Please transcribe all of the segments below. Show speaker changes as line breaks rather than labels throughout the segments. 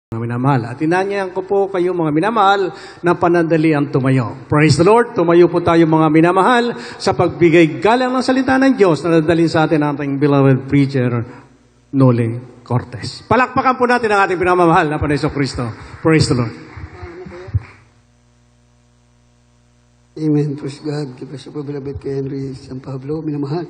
Mga minamahal. At inanyayan ko po kayo mga minamahal na panandalian tumayo. Praise the Lord. Tumayo po tayo mga minamahal sa pagbigay galang ng salita ng Diyos na nadalhin sa atin ating beloved preacher, Noli Cortez. Palakpakan po natin ang ating pinamamahal na Panginoon Kristo. Praise the Lord.
Amen. Praise God. Give us a beloved kay Henry San Pablo. Minamahal.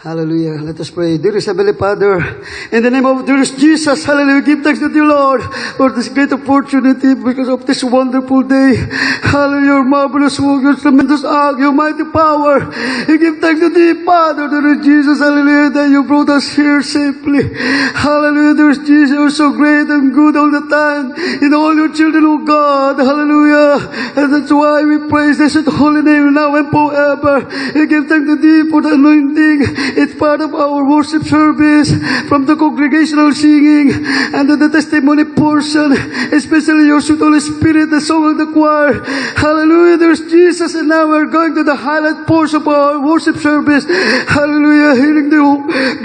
Hallelujah. Let us pray. Dear Heavenly Father, in the name of dear Jesus, hallelujah, give thanks to you, Lord, for this great opportunity because of this wonderful day. Hallelujah, your marvelous work, your tremendous act, your mighty power. We give thanks to thee, Father, dear Jesus, hallelujah, that you brought us here safely. Hallelujah, dear Jesus, you're so great and good all the time in all your children, oh God. Hallelujah. And that's why we praise this holy name now and forever. We give thanks to thee for the anointing. It's part of our worship service from the congregational singing and the testimony portion, especially your sweet Holy Spirit, the song of the choir. Hallelujah, there's Jesus, and now we're going to the highlight portion of our worship service. Hallelujah, hearing the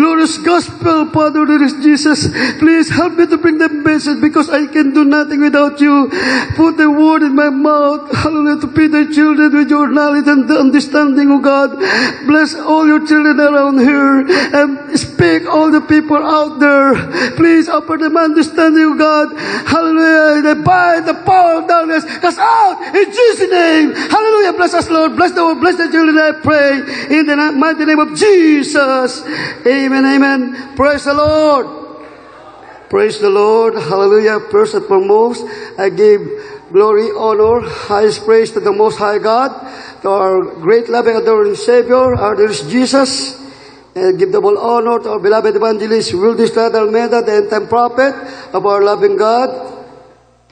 glorious gospel, Father, there is Jesus. Please help me to bring the message because I can do nothing without you. Put the word in my mouth, hallelujah, to feed the children with your knowledge and understanding, oh God. Bless all your children around here and speak all the people out there. Please offer them understanding, God. Hallelujah. They bind the power of darkness. Cast out in Jesus' name. Hallelujah. Bless us, Lord. Bless the Lord. Bless the children, I pray. In the mighty name of Jesus. Amen. Amen. Praise the Lord. Praise the Lord. Hallelujah. First and foremost, I give glory, honor, highest praise to the Most High God, to our great loving, adoring Savior, our dear Jesus. And give double honor to our beloved evangelist, Wildy Strada Almeida, the end-time prophet of our loving God,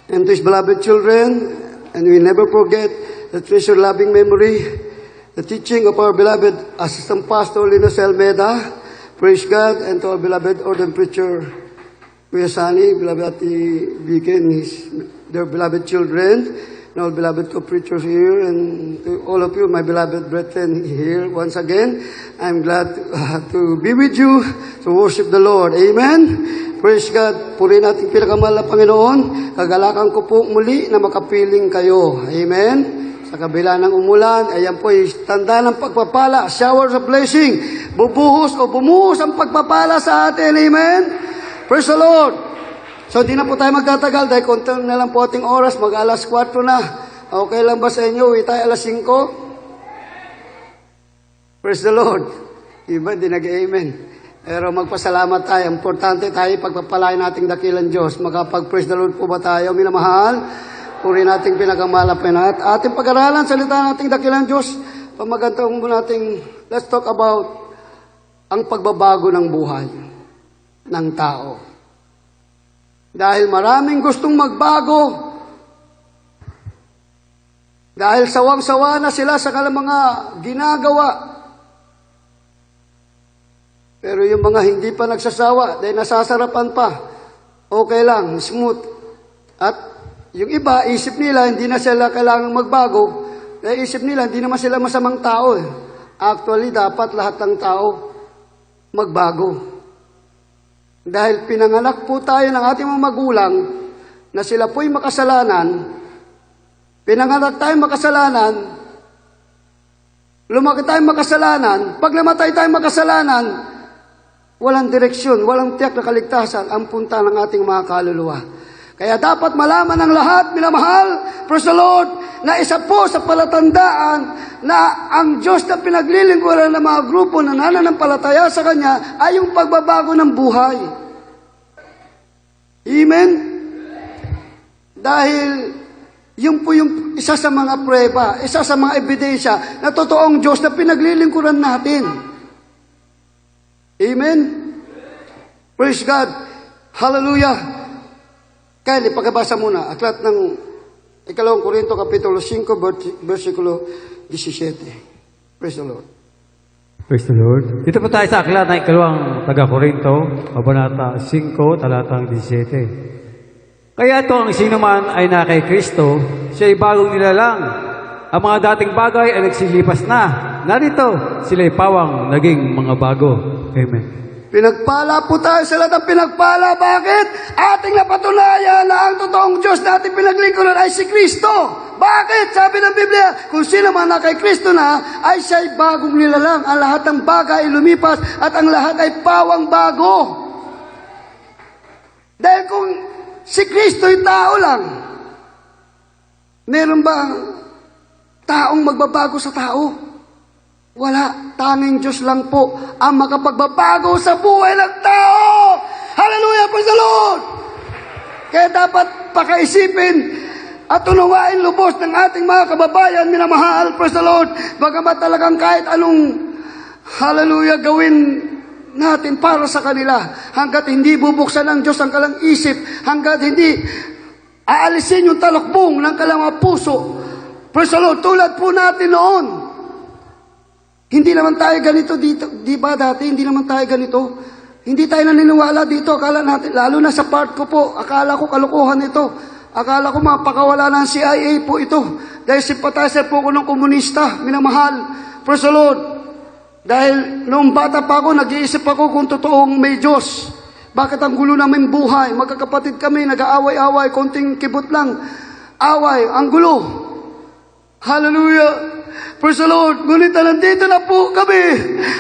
and to his beloved children. And we never forget the treasure loving memory, the teaching of our beloved assistant pastor, Linus Almeida. Praise God. And to our beloved ordained preacher, Kuya Sani, beloved Ati Deacon, their beloved children, and all beloved co-preachers here, and to all of you, my beloved brethren here, once again, I'm glad to be with you to worship the Lord. Amen? Praise God. Purihin natin pinakamahal na Panginoon. Kagalakan ko po muli na makapiling kayo. Amen? Sa kabila ng umulan, ayan po ay tanda ng pagpapala, showers of blessing. Bubuhos o bumuhos ang pagpapala sa atin. Amen? Praise the Lord. So, di na po tayo magtatagal dahil konti na lang po ating oras, mag-alas 4 na. Okay lang ba sa inyo? Uwi tayo alas 5? Praise the Lord. Iba, di nag-amen. Pero magpasalamat tayo. Importante tayo pagpapalain nating dakilang Diyos. Makapag-praise the Lord po ba tayo, minamahal? Puri nating pinakamalapin. At ating pag-aralan, salita nating dakilang Diyos. Pamagantang mo nating, let's talk about ang pagbabago ng buhay ng tao. Dahil maraming gustong magbago. Dahil sawang-sawa na sila sa kanilang mga ginagawa. Pero yung mga hindi pa nagsasawa, dahil nasasarapan pa, okay lang, smooth. At yung iba, isip nila, hindi na sila kailangang magbago. Dahil isip nila, hindi naman sila masamang tao. Actually, dapat lahat ng tao magbago. Dahil pinanganak po tayo ng ating mga magulang na sila po'y makasalanan, pinanganak tayo makasalanan, lumaki tayo makasalanan, pag namatay tayo makasalanan, walang direksyon, walang tiyak na kaligtasan ang punta ng ating mga kaluluwa. Kaya dapat malaman ng lahat, minamahal, praise the Lord, na isa po sa palatandaan na ang Diyos na pinaglilingkuran ng mga grupo na nananampalataya sa Kanya ay yung pagbabago ng buhay. Amen? Dahil yun po yung isa sa mga prueba, isa sa mga ebidensya na totoong Diyos na pinaglilingkuran natin. Amen? Praise God. Hallelujah. Kaya pagkabasa muna, aklat ng 2 Korinto Kapitulo 5, versikulo 17. Praise the Lord.
Praise the Lord. Dito po tayo sa aklat ng 2 Taga-Korinto, Kabanata 5, talatang 17. Kaya ito ang sino man ay na kay Kristo, siya ay bagong nilalang. Ang mga dating bagay ay nagsilipas na. Narito, sila ay pawang naging mga bago. Amen.
Pinagpala po tayo sa lahat ng pinagpala. Bakit? Ating napatunayan na ang totoong Diyos na ating pinaglingkuran ay si Kristo. Bakit? Sabi ng Biblia, kung sino man na kay Kristo na, ay siya'y bagong nilalang. Ang lahat ng bagay ay lumipas at ang lahat ay pawang bago. Dahil kung si Kristo'y tao lang, meron ba taong magbabago sa tao? Wala. Tanging Diyos lang po ang makapagbabago sa buhay ng tao. Hallelujah! Praise the Lord! Kaya dapat pakaisipin at unawain lubos ng ating mga kababayan, minamahal, praise the Lord, bagamat talagang kahit anong, hallelujah, gawin natin para sa kanila, hanggat hindi bubuksan ng Diyos ang kalang isip, hanggat hindi aalisin yung talokbong ng kalang mga puso, praise the Lord, tulad po natin noon. Hindi naman tayo ganito dito, di ba dati, hindi naman tayo ganito. Hindi tayo naniniwala dito, akala natin, lalo na sa part ko po, akala ko kalokohan ito. Akala ko mapakawala ng CIA po ito. Dahil sympathizer po ko ng komunista, minamahal. Praise the Lord. Dahil noong bata pa ako, nag-iisip ako kung totoong may Diyos. Bakit ang gulo namin buhay? Magkakapatid kami, nag-aaway-away, konting kibot lang. Away, ang gulo. Hallelujah. Praise the Lord. Ngunit nandito na po kami.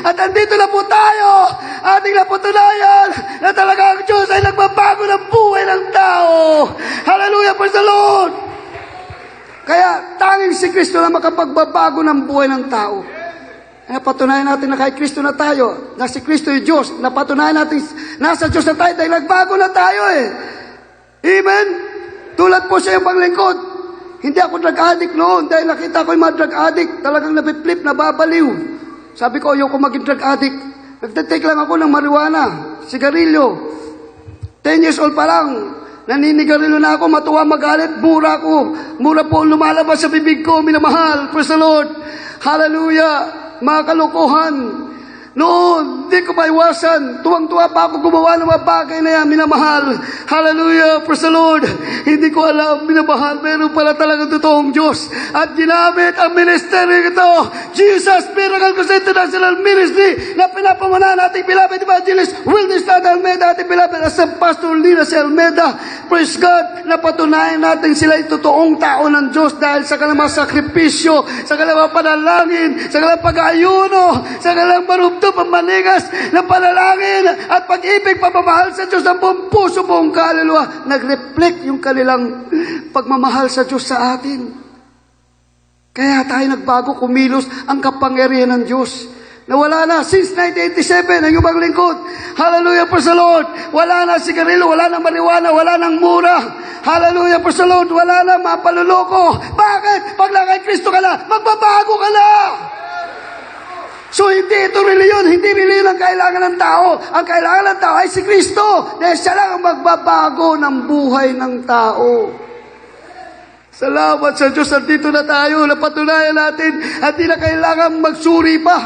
At nandito na po tayo. Ating napatunayan na talaga ang Diyos ay nagbabago ng buhay ng tao. Hallelujah. Praise the Lord. Kaya tanging si Kristo na makapagbabago ng buhay ng tao. Napatunayan natin na kay Kristo na tayo. Na si Kristo ay Diyos. Napatunayan natin nasa Diyos na tayo dahil nagbago na tayo eh. Amen? Tulad po siya yung panglingkod. Hindi ako drug addict noon dahil nakita ko yung mga drug addict. Talagang napiflip, nababaliw. Sabi ko, ayoko maging drug addict. Nagtitake lang ako ng marijuana, sigarilyo. 10 years old pa lang, naninigarilyo na ako, matuwa magalit, mura ko. Mura po lumalabas sa bibig ko, minamahal. Praise the Lord. Hallelujah. Mga kalokohan. Noon, di ko maiwasan. Tuwang-tuwa pa ako gumawa ng mga bagay na yan, minamahal. Hallelujah, praise the Lord. Hindi ko alam, minamahal, meron pala talagang totoong Diyos. At ginamit ang ministry ito, Jesus Miracle Crusade International Ministry, na pinapamana nating beloved evangelist Wilnis Tada Almeida, ating beloved as Pastor Lina C. Almeida. Praise God, napatunayan natin sila yung totoong tao ng Diyos dahil sa kanilang mga sakripisyo, sa kanilang mga panalangin, sa kanilang pag-ayuno, sa kanilang marupto, pamanigas na panalangin at pag-ibig, pagmamahal sa Diyos ng buong puso, buong kaluluwa. Nag-reflect yung kanilang pagmamahal sa Diyos sa atin. Kaya tayo nagbago, kumilos ang kapangyarihan ng Diyos. Nawala na since 1987 ang ibang lingkod. Hallelujah, praise the Lord. Wala na sigarilyo, wala na marijuana, wala nang mura. Hallelujah, praise the Lord. Wala na mapaluloko. Bakit? Pag na kay Kristo ka na, magbabago ka na. So, hindi ito reliyon. Hindi reliyon ang kailangan ng tao. Ang kailangan ng tao ay si Kristo. Dahil siya lang ang magbabago ng buhay ng tao. Salamat sa Diyos. Nandito na tayo. Napatunayan natin. At di na kailangan magsuri pa.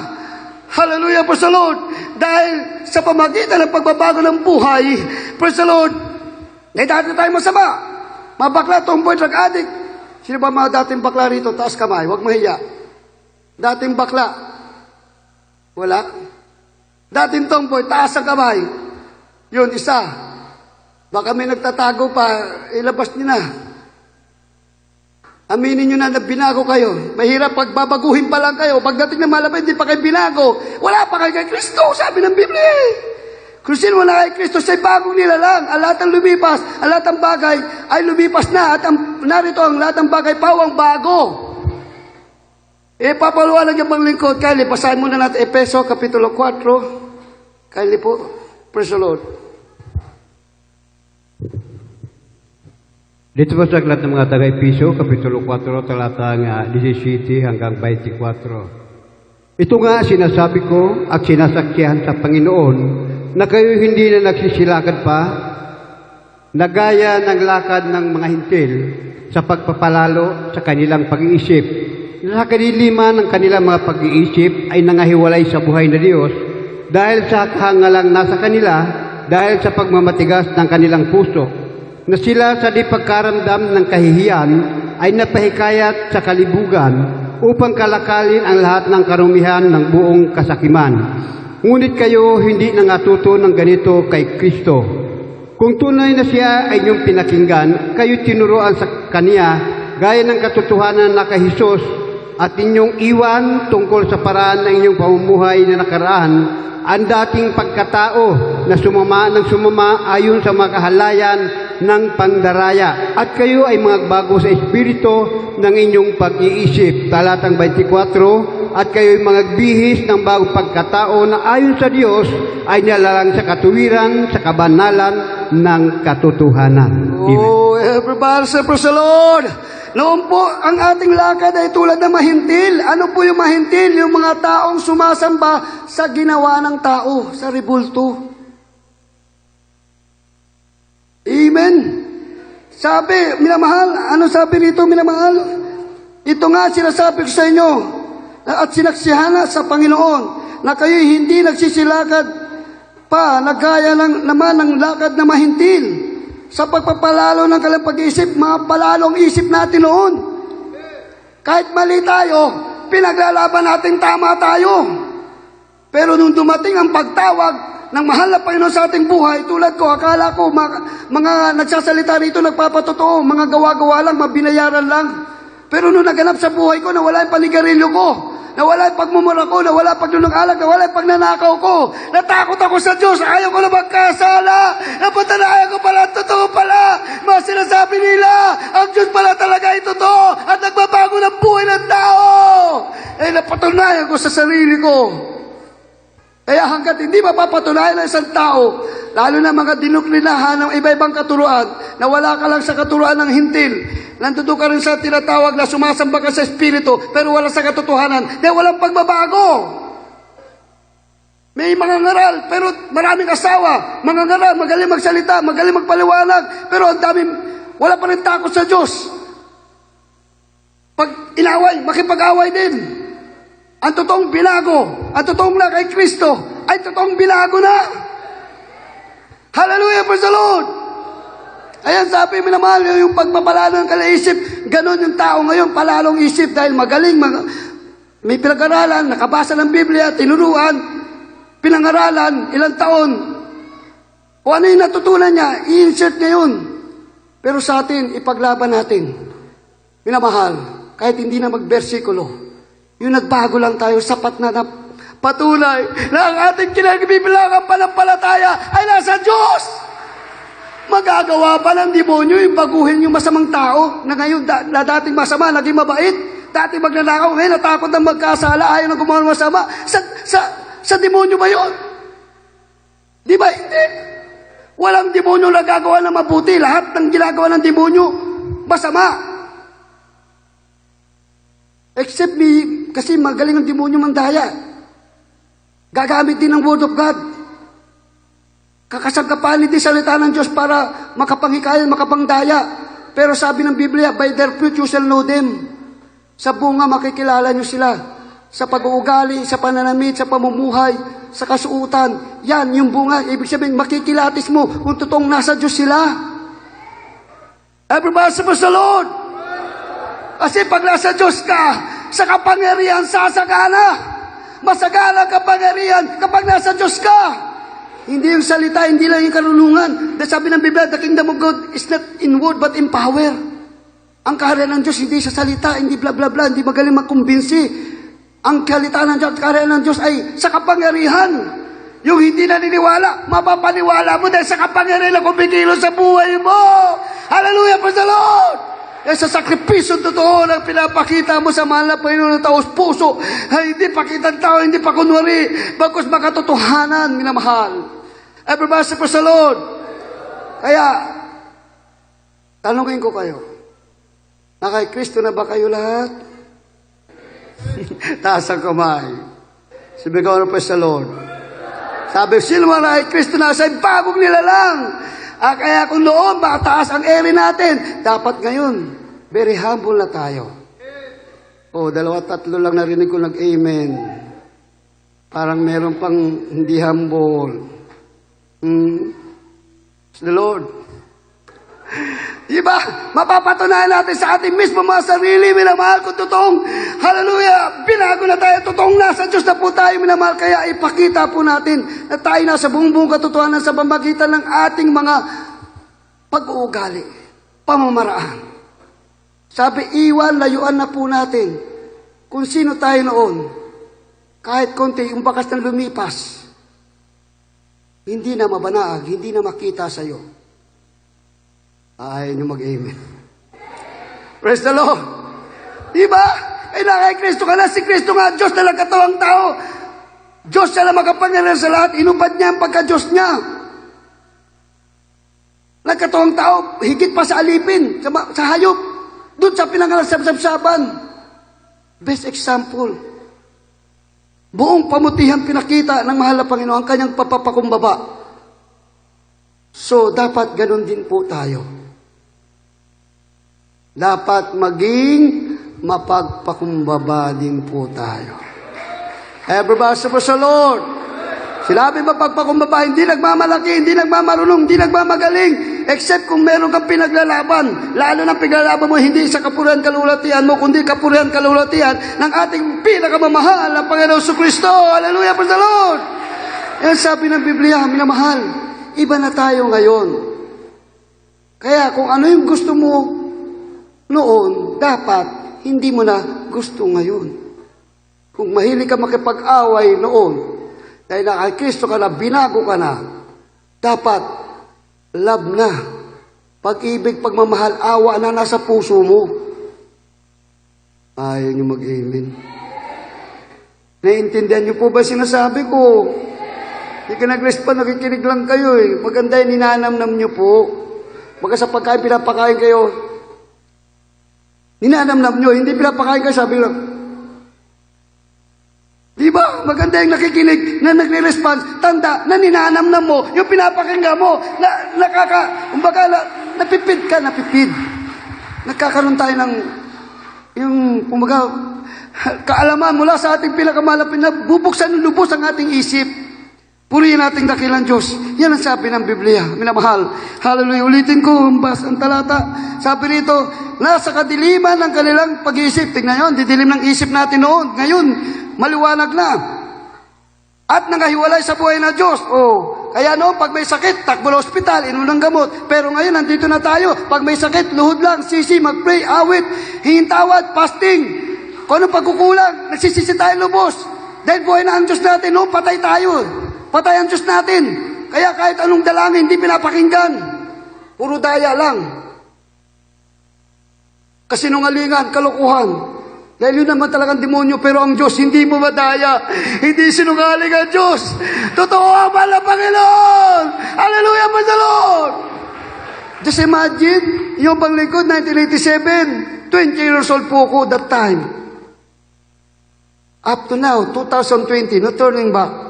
Hallelujah, praise the Lord. Dahil sa pamagitan ng pagbabago ng buhay, praise the Lord, may dati tayong masama. Mga bakla, tomboy, drug addict. Sino ba mga dating bakla rito? Taas kamay. Huwag mahiya. Dating bakla. Wala. Dating tomboy, taas ang kamay. Yun, isa. Baka may nagtatago pa, ilabas niyo na. Aminin niyo na binago kayo. Mahirap pag babaguhin pa lang kayo. Pagdating na malapit, hindi pa kayo binago. Wala pa kayo kay Kristo, sabi ng Biblia. Kung sino wala kay Kristo, siya'y bagong nilalang. Ang lahat ng lumipas, ang lahat ng bagay ay lumipas na. At narito ang lahat ng bagay pawang bago. Papaluwalag yung panglingkod. Kylie, basahin muna natin Efeso, Kapitulo 4. Kylie po, praise the Lord.
Dito po sa aklat ng mga taga-Efeso, Kapitulo 4, talatang 17 hanggang 24. Ito nga sinasabi ko at sinasakyan sa Panginoon na kayo hindi na nagsisilakad pa na gaya ng lakad ng mga hintil sa pagpapalalo sa kanilang pag-iisip. Sa kanilima ng kanilang mga pag-iisip ay nangahiwalay sa buhay na Diyos dahil sa kahangalang nasa kanila, dahil sa pagmamatigas ng kanilang puso, na sila sa di pagkaramdam ng kahihiyan ay napahikayat sa kalibugan upang kalakalin ang lahat ng karumihan ng buong kasakiman.
Ngunit kayo hindi nangatuto ng ganito kay Kristo. Kung tunay na siya ay inyong pinakinggan, kayo tinuruan sa Kanya gaya ng katotohanan na kay Jesus at inyong iwan tungkol sa paraan ng inyong pamumuhay na nakaraan ang dating pagkatao na sumama ayon sa mga kahalayan ng pandaraya. At kayo ay magbago sa espiritu ng inyong pag-iisip. Talatang 24, at kayo ay magbihis ng bagong pagkatao na ayon sa Diyos ay nilalang sa katuwiran, sa kabanalan ng katotohanan. Amen.
Oh, everybody say praise the Lord. Noon po, ang ating lakad ay tulad ng mahintil. Ano po yung mahintil? Yung mga taong sumasamba sa ginawa ng tao, sa rebulto. Amen. Sabi, minamahal, ano sabi rito, minamahal? Ito nga sinasabi ko sa inyo, at sinaksihan na sa Panginoon, na kayo hindi nagsisilakad pa, nagkaya naman ng lakad na mahintil. Sa pagpapalalo ng kanilang pag-iisip, mapalalong isip natin noon. Kahit mali tayo, pinaglalaban natin tama tayo. Pero nung dumating ang pagtawag ng mahal na Panginoon sa ating buhay, tulad ko, akala ko, mga nagsasalita rito, nagpapatotoo, mga gawa-gawa lang, mabinayaran lang. Pero nung naganap sa buhay ko, nawala yung panigarilyo ko, nawala yung pagmumura ko, nawala yung paglunang-alag, nawala yung pagnanakaw ko. Natakot ako sa Diyos, ayaw ko na magkasala. Napatanayan ko pala, totoo pala. Mga sinasabi nila, ang Diyos pala talaga ay totoo at nagbabago ng buhay ng tao. Eh, napatunayan ko sa sarili ko. Kaya hanggat hindi mapapatunayan ng isang tao, lalo na mga dinuklinahan ng iba-ibang katuruan, na wala ka lang sa katuruan ng hintil, nanduto ka rin sa tinatawag na sumasamba ka sa Espiritu, pero wala sa katotohanan, dahil walang pagbabago. May mga ngaral, pero maraming asawa. Mga ngaral, magaling magsalita, magaling magpaliwanag, pero ang daming, wala pa rin takot sa Diyos. Pag inaway, makipag-away din. Ang totoong binago, ang totoong na kay Kristo, ay totoong binago na. Hallelujah, praise the Lord. Ayan, sabi, minamahal, yung pagpapalalo ng kalaisip, ganon yung tao ngayon, palalong isip, dahil magaling, may pinag-aralan, nakabasa ng Biblia, tinuruan, pinangaralan, ilang taon. Kung ano yung natutunan niya, i-insert niya yun. Pero sa atin, ipaglaban natin. Minamahal, kahit hindi na magbersikulo, yung nagbago lang tayo, sapat na patunay na ang ating kinagbibilangang panampalataya ay nasa Diyos. Magagawa pa ng demonyo yung baguhin yung masamang tao na ngayon na dating masama, naging mabait. Dati magnanakaw, ngayon natakot ng magkasala, ayaw na gumawa ng masama. Sa demonyo ba yun? Di ba? Hindi. Walang demonyo na gagawa ng mabuti. Lahat ng ginagawa ng demonyo, masama. Except me, kasi magaling ang demonyo mandaya. Gagamit din ng Word of God. Kakasangkapanin din salita ng Diyos para makapangikayan, makapangdaya. Pero sabi ng Biblia, by their fruit you shall know them. Sa bunga makikilala nyo sila. Sa pag-uugali, sa pananamit, sa pamumuhay, sa kasuutan. Yan, yung bunga. Ibig sabihin, makikilatis mo kung totoong nasa Diyos sila. Everybody say praise the Lord. Kasi pag nasa Diyos ka, sa kapangyarihan sasagana. Masagana kapangyarihan kapag nasa Diyos ka. Hindi yung salita, hindi lang yung karunungan. Dahil sabi ng Biblia, the kingdom of God is not in word but in power. Ang kaharian ng Diyos hindi sa salita, hindi bla bla bla, hindi magaling magkumbinsi. Ang kahalitaan ng Diyos, kaharian ng Diyos ay sa kapangyarihan. Yung hindi naniniwala, mapapaniwala mo dahil sa kapangyarihan na kumikilo sa buhay mo. Hallelujah, praise the Lord! Sa sakripisyo totoo na pinapakita mo sa mahal na Panginoon ng taos puso, ay hindi pakitang tao, hindi pa kunwari, bagkus makatotohanan, minamahal. Everybody say praise the Lord. Kaya, tanongin ko kayo, na kay Kristo na ba kayo lahat? Taas ang kamay. Sabi ko, praise the Lord. Sabi, sino na kay Kristo na sa bagong nilalang? Kaya kung noon, baka taas ang ere natin. Dapat ngayon, very humble na tayo. Dalawa, tatlo lang narinig ko nag-amen. Parang meron pang hindi humble. The Lord. Diba? Mapapatunayan natin sa ating mismo mga sarili, minamahal kung totoong, hallelujah, binago na tayo, totoong nasa Diyos na po tayo, minamahal. Kaya ipakita po natin na tayo nasa buong katotohanan sa pamamagitan ng ating mga pag-uugali, pamamaraan. Sabi, iwan, layuan na po natin kung sino tayo noon. Kahit konti, yung bakas ng lumipas, hindi na mabanaag, hindi na makita sa iyo. Ayaw nyo mag-amen. Praise the Lord. Diba? Ay na kay Kristo ka na. Si Kristo nga, Diyos na nagkatawang tao. Diyos siya na makapangyarihan sa lahat. Inubad niya ang pagka-Diyos niya. Nagkatawang tao, higit pa sa alipin, sa hayop. Doon sa pinangalan sa sabsaban. Best example. Buong pamutihan pinakita ng mahal na Panginoon ang kanyang papapakumbaba. So, dapat ganun din po tayo. Dapat maging mapagpakumbaba din po tayo. Everybody sa Lord. Sinabi mapagpakumbaba, hindi nagmamalaki, hindi nagmamarunong, hindi nagmamagaling, except kung meron kang pinaglalaban. Lalo ng pinaglalaban mo, hindi sa kapurihan kalulatian mo, kundi kapurihan kalulatian ng ating pinakamamahal na Panginoon Kristo. Hallelujah, praise the Lord. Yan sabi ng Biblia, minamahal, iba na tayo ngayon. Kaya kung ano yung gusto mo noon, dapat hindi mo na gusto ngayon. Kung mahilig ka makipag-away noon, dahil na kay Kristo ka na, binago ka na, dapat love na. Pag-ibig, pagmamahal, awa na nasa puso mo. Ayaw niyo mag-amen. Naiintindihan niyo po ba sinasabi ko? Hindi ka nag-respond, nakikinig lang kayo eh. Maganda yung ninanamnam niyo po. Baka sa pagkain, pinapakain kayo. Ninanamnam nyo, hindi pinapakain kayo, sabi lang. Di ba? Maganda yung nakikinig na nagre-response. Tanda na ninanamnam mo, yung pinapakinggan mo, napipid ka, napipid. Nagkakaroon tayo ng, yung, kumbaga, kaalaman mula sa ating pinakamalapit na bubuksan ng lubos ang ating isip. Purihin nating dakilang Diyos. Yan ang sabi ng Biblia. Minamahal. Hallelujah. Ulitin ko ang talata. Sabi rito, nasa kadiliman ng kanilang pag-iisip. Tingnan yun, didilim ng isip natin noon. Ngayon, maliwanag na. At nangahiwalay sa buhay na Diyos. Kaya noon, pag may sakit, takbo na ospital, inom ng gamot. Pero ngayon, nandito na tayo. Pag may sakit, luhod lang, sisi, mag-pray, awit, hihintawad, fasting. Kung anong pagkukulang, nagsisisi tayo lubos. Dahil buhay na ang Diyos natin, noon, patay tayo. Patay ang Diyos natin. Kaya kahit anong dalangin, hindi pinapakinggan. Puro daya lang. Kasinungalingan, kalokohan. Dahil yun naman talagang demonyo, pero ang Diyos hindi mo madaya. Hindi sinungaling ang Diyos. Totoo ang mahal na Panginoon. Hallelujah, praise the Lord. Just imagine, yung panglingkod, 1987, 20 years old po ako that time. Up to now, 2020, no turning back.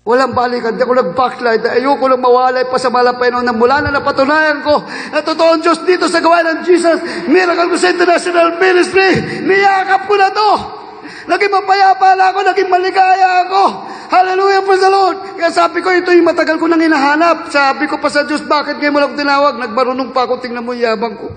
Walang balikan, di ako nag-backslide. Ayoko lang mawalay pa sa malapay noon na mula na napatunayan ko na totoong Diyos dito sa gawain ng Jesus Miracle Crusade International Ministry. Niyakap ko na to. Naging mapayapa na ako, naging maligaya ako. Hallelujah, praise the Lord. Kaya sabi ko, ito yung matagal ko nang hinahanap. Sabi ko pa sa Diyos, bakit ngayon mo lang tinawag? Nagmarunong pa ako, tingnan mo yabang ko.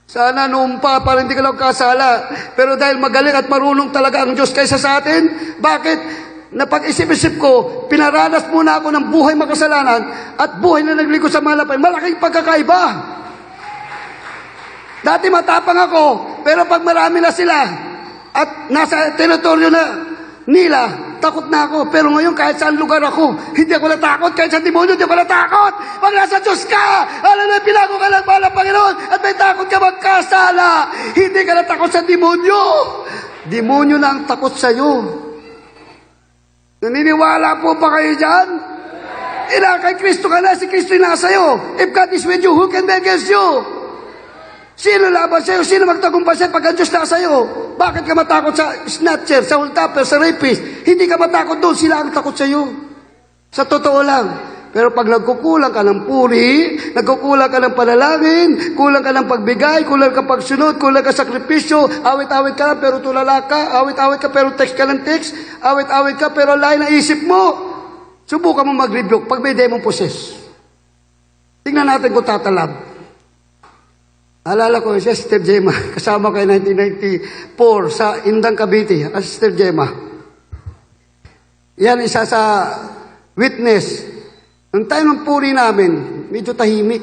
Sana noon pa, para hindi ka lang kasala. Pero dahil magaling at marunong talaga ang Diyos kaysa sa atin, bakit? Napag-isip-isip ko, pinaranas muna ako ng buhay makasalanan at buhay na nagligo sa malapay. Malaking pagkakaiba. Dati matapang ako, pero pag marami na sila at nasa teritoryo na nila, takot na ako. Pero ngayon, kahit saan lugar ako, hindi ako natakot. Kahit sa demonyo, hindi ako natakot. Pag nasa Diyos ka, alam na, pinago ka lang pala, Panginoon, at may takot ka magkasala. Hindi ka natakot sa demonyo. Demonyo na ang takot sa'yo. Naniniwala po ba kayo dyan? Kay Kristo ka na, si Kristo yung nasa iyo. If God is with you, who can be against you? Sino laban sa'yo? Sino magtagumpay sa'yo pag ang Diyos nasa iyo? Bakit ka matakot sa snatcher, sa hultapper, sa rapist? Hindi ka matakot doon, sila ang takot sa'yo. Sa totoo lang. Pero pag nagkukulang ka ng puri, nagkukulang ka ng panalangin, kulang ka ng pagbigay, kulang ka pagsunod, kulang ka sakripisyo, awit-awit ka pero tulala ka, awit-awit ka pero text ka ng text, awit-awit ka pero lain na isip mo. Subukan mo mag-rebuke pag may demon possess. Tingnan natin kung tatalab. Alala ko, si Sister Gemma, kasama kayo 1994 sa Indang Cavite, ang Sister Gemma. Yan, isa sa witness. Nung time ng puri namin, medyo tahimik.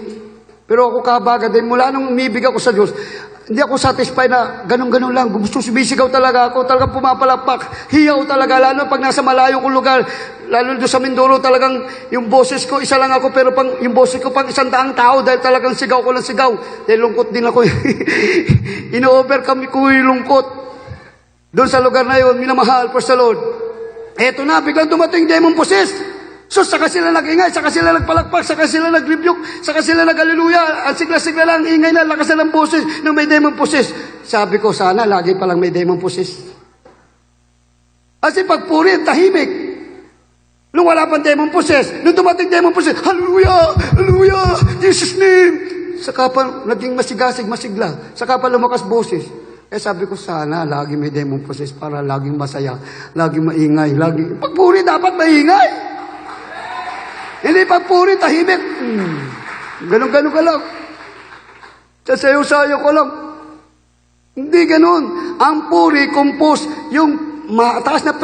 Pero ako kabaga din, mula nung umibig ako sa Diyos, hindi ako satisfied na ganun-ganun lang. Gusto sumisigaw talaga ako, talagang pumapalakpak. Hiyaw talaga, lalo pag nasa malayo kong lugar. Lalo doon sa Mindoro, talagang yung boses ko, isa lang ako, pero yung boses ko pang 100 tao dahil talagang sigaw ko lang sigaw. Dahil lungkot din ako. Ino-overcome ko yung lungkot. Doon sa lugar na yun, minamahal, praise the Lord. Eto na, biglang dumating demon possessed. So, saka sila nag-ingay, saka sila nagpalakpak, saka sila nag-rebuke, saka sila nag-hallelujah. At sigla-sigla lang, ingay na, lakas na ng boses nung may demon possessed. Sabi ko, sana, lagi palang may demon possessed. Kasi pagpuri, tahimik. Nung wala pang demon possessed, nung dumating demon possessed, hallelujah, hallelujah, Jesus name. Saka pa naging masigasig, masigla. Saka pa lumakas boses. Eh sabi ko, sana, lagi may demon possessed para laging masaya, laging maingay, lagi. Pagpuri, dapat maingay. Hindi pagpuri, tahimik. Ganun-ganun ka lang. Sasayo-sayo ko lang. Hindi ganun. Ang puri, compose, yung mataas na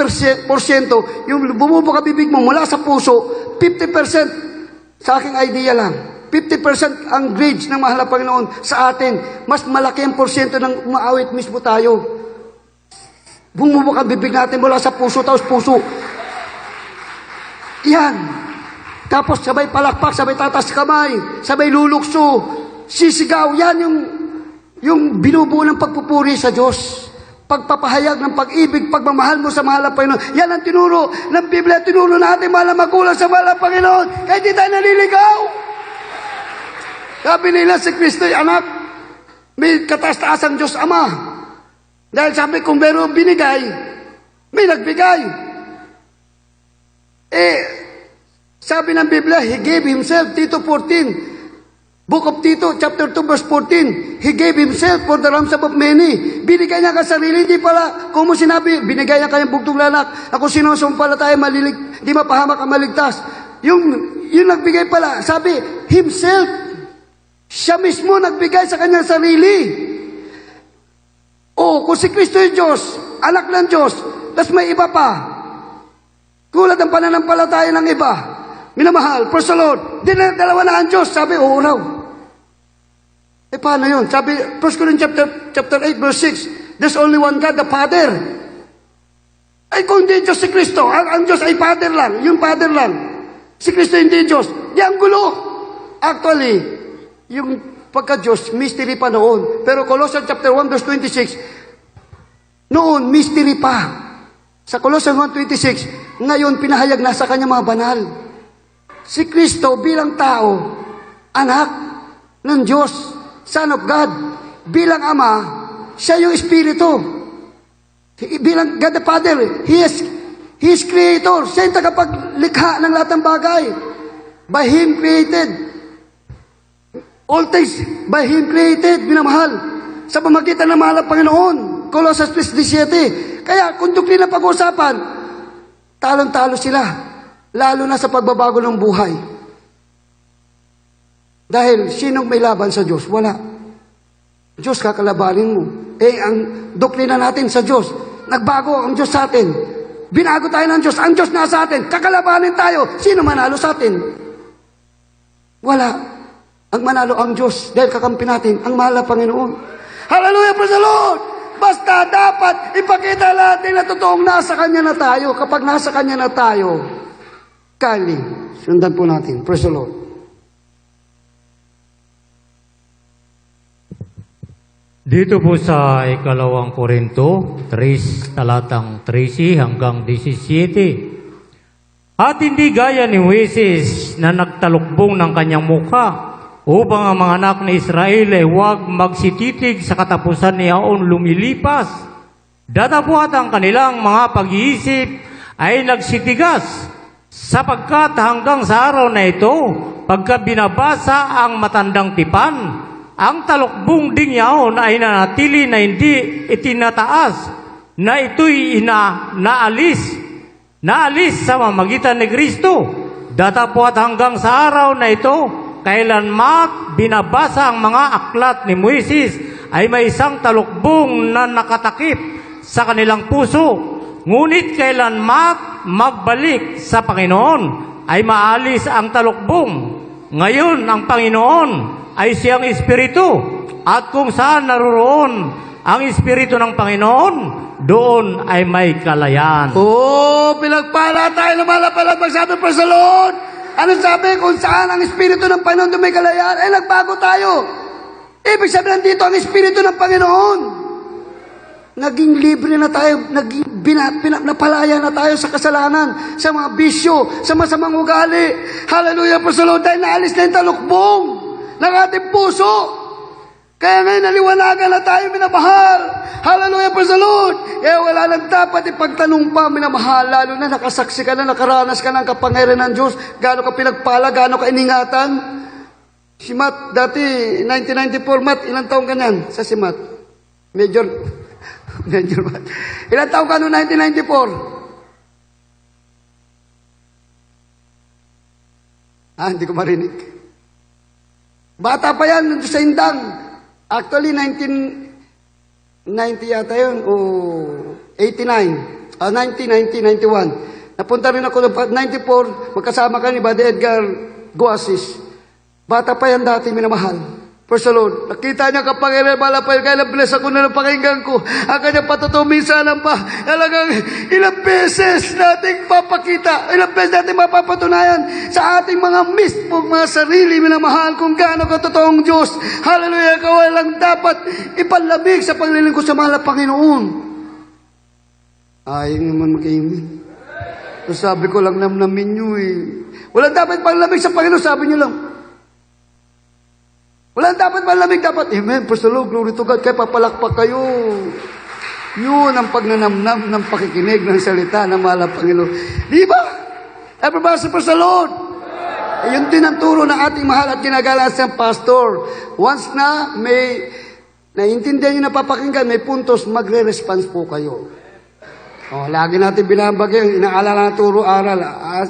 porsyento, yung bumubuka bibig mo mula sa puso, 50% sa aking idea lang. 50% ang grades ng mahal na Panginoon sa atin. Mas malaki ang porsyento ng umaawit mismo tayo. Bumubuka bibig natin mula sa puso, tapos puso. Yan. Tapos sabay palakpak, sabay tatas kamay, sabay lulukso, sisigaw. Yan yung binubuo ng pagpupuri sa Diyos. Pagpapahayag ng pag-ibig, pagmamahal mo sa mahal na Panginoon. Yan ang tinuro ng Biblia. Tinuro natin mahal na magulang sa mahal na Panginoon. Kaya di tayo naliligaw. Sabi nila si Kristo ay anak. May kataas-taas ang Diyos Ama. Dahil sabi kung meron binigay, may nagbigay. Sabi ng Biblia, He gave Himself, Tito 14, Book of Tito, chapter 2, verse 14, He gave Himself for the ransom of many. Binigay niya ka sarili, hindi pala, kung mo sinabi, binigay niya kanyang bugtong lanak, ako sinusumpalataya, di mapahamak ang maligtas. Yung nagbigay pala, sabi, Himself, siya mismo nagbigay sa kanyang sarili. Kung si Kristo yung Diyos, anak ng Diyos, tapos may iba pa, kulad ang pananampalataya ng iba, minamahal, praise the Lord. Dalawa na ang Diyos. Sabi, oo raw. Paano yun? Sabi, 1 Corinthians chapter 8, verse 6, there's only one God, the Father. Ay, kung hindi Diyos si Kristo, ang Diyos ay Father lang, yung Father lang. Si Kristo hindi Diyos. Di ang gulo. Actually, yung pagka-Diyos, mystery pa noon. Pero Colossians chapter 1, verse 26, noon, mystery pa. Sa Colossians 1:26, ngayon, pinahayag na sa kanya mga banal. Si Kristo bilang tao, anak ng Diyos, Son of God, bilang Ama, siya yung Espiritu. Bilang God the Father, He is Creator. Siya yung tagapaglikha ng lahat ng bagay. By Him created. All things by Him created, minamahal. Sa pamagitan ng mahal ng Panginoon. Colossians 3:17. Kaya kung doktrina pag-uusapan, talong-talo sila. Lalo na sa pagbabago ng buhay. Dahil sinong may laban sa Diyos? Wala. Diyos kakalabanin mo. Ang doktrina natin sa Diyos, nagbago ang Diyos sa atin. Binago tayo ng Diyos. Ang Diyos nasa atin. Kakalabanin tayo. Sino manalo sa atin? Wala. Ang manalo ang Diyos. Dahil kakampi natin ang mahal na Panginoon. Hallelujah, praise the Lord! Basta dapat ipakita natin na totoong nasa Kanya na tayo. Kapag nasa Kanya na tayo, kali, sundan po natin. Praise the Lord.
Dito po sa ikalawang Korinto, 3, talatang 13 hanggang 17. At hindi gaya ni Moises na nagtalukbong ng kanyang mukha upang ang mga anak ni Israel ay huwag magsititig sa katapusan niyaon lumilipas. Datapwat ang kanilang mga pag-iisip ay nagsitigas, sapagkat hanggang sa araw na ito, pagka binabasa ang matandang tipan, ang talukbong ding yaon ay nanatili na hindi itinataas, na ito'y naalis sa mamagitan ni Kristo. Datapwat hanggang sa araw na ito, kailanman binabasa ang mga aklat ni Moises ay may isang talukbong na nakatakip sa kanilang puso. Ngunit kailanman magbalik sa Panginoon ay maalis ang talukbong. Ngayon ang Panginoon ay siyang Espiritu, at kung saan naroroon ang Espiritu ng Panginoon, doon ay may kalayaan.
Oh, pinagpala tayo na malapalag. Magsabi, praise the Lord. Ano sabi? Kung saan ang Espiritu ng Panginoon doon may kalayaan, ay nagbago tayo. Ibig sabihin dito ang Espiritu ng Panginoon. Naging libre na tayo, napalaya na tayo sa kasalanan, sa mga bisyo, sa masamang ugali. Hallelujah, praise the Lord. Dahil naalis na yung talukbong ng ating puso. Kaya ngayon naliwanagan na tayo, minamahal. Hallelujah, praise the Lord. Kaya wala nang dapat ipagtanong pa, minamahal. Lalo na nakasaksi ka na, nakaranas ka ng kapangyarihan ng Diyos. Gaano ka pinagpala, gaano ka iningatan. Si Matt, dati, 1994, Matt, ilang taong ka niyan sa si Matt? Major Matt. Ilang taong ka noong 1994? Hindi ko marinig. Bata pa yan, sa Indang. Actually, 1990 yata yun, o 89, 91. Napunta rin ako noong 94, magkasama ka ni Brother Edgar Guasis. Bata pa yan dati, minamahal. Praise the Lord. Nakita niya kapangyarihan, malapay, kaya bless ako na ng pakinggan ko. Ang kanyang patutumisanan pa. Talagang ilang beses nating papakita, ilang beses nating mapapatunayan sa ating mga mismong mga sarili, minamahal, kung gaano ka totoong Diyos. Hallelujah, kawalang dapat ipanlamig sa paglilingkod sa mahal na Panginoon. Ayaw naman mag-amen. So sabi ko lang, namnamin nyo eh. Walang dapat panglamig sa Panginoon, sabi nyo lang. Walang dapat malamig, dapat, amen, praise the Lord, glory to God, kaya papalakpak kayo. Yun ang pagnanamnam ng pakikinig ng salita ng mahal na Panginoon. Di ba? Everybody say, praise the Lord. Yun din ang turo ng ating mahal at ginagalang siyang pastor. Once na may naiintindihan nyo na papakinggan, may puntos, magre-response po kayo. Oh, lagi natin binabagay, inaalala ng turo aral,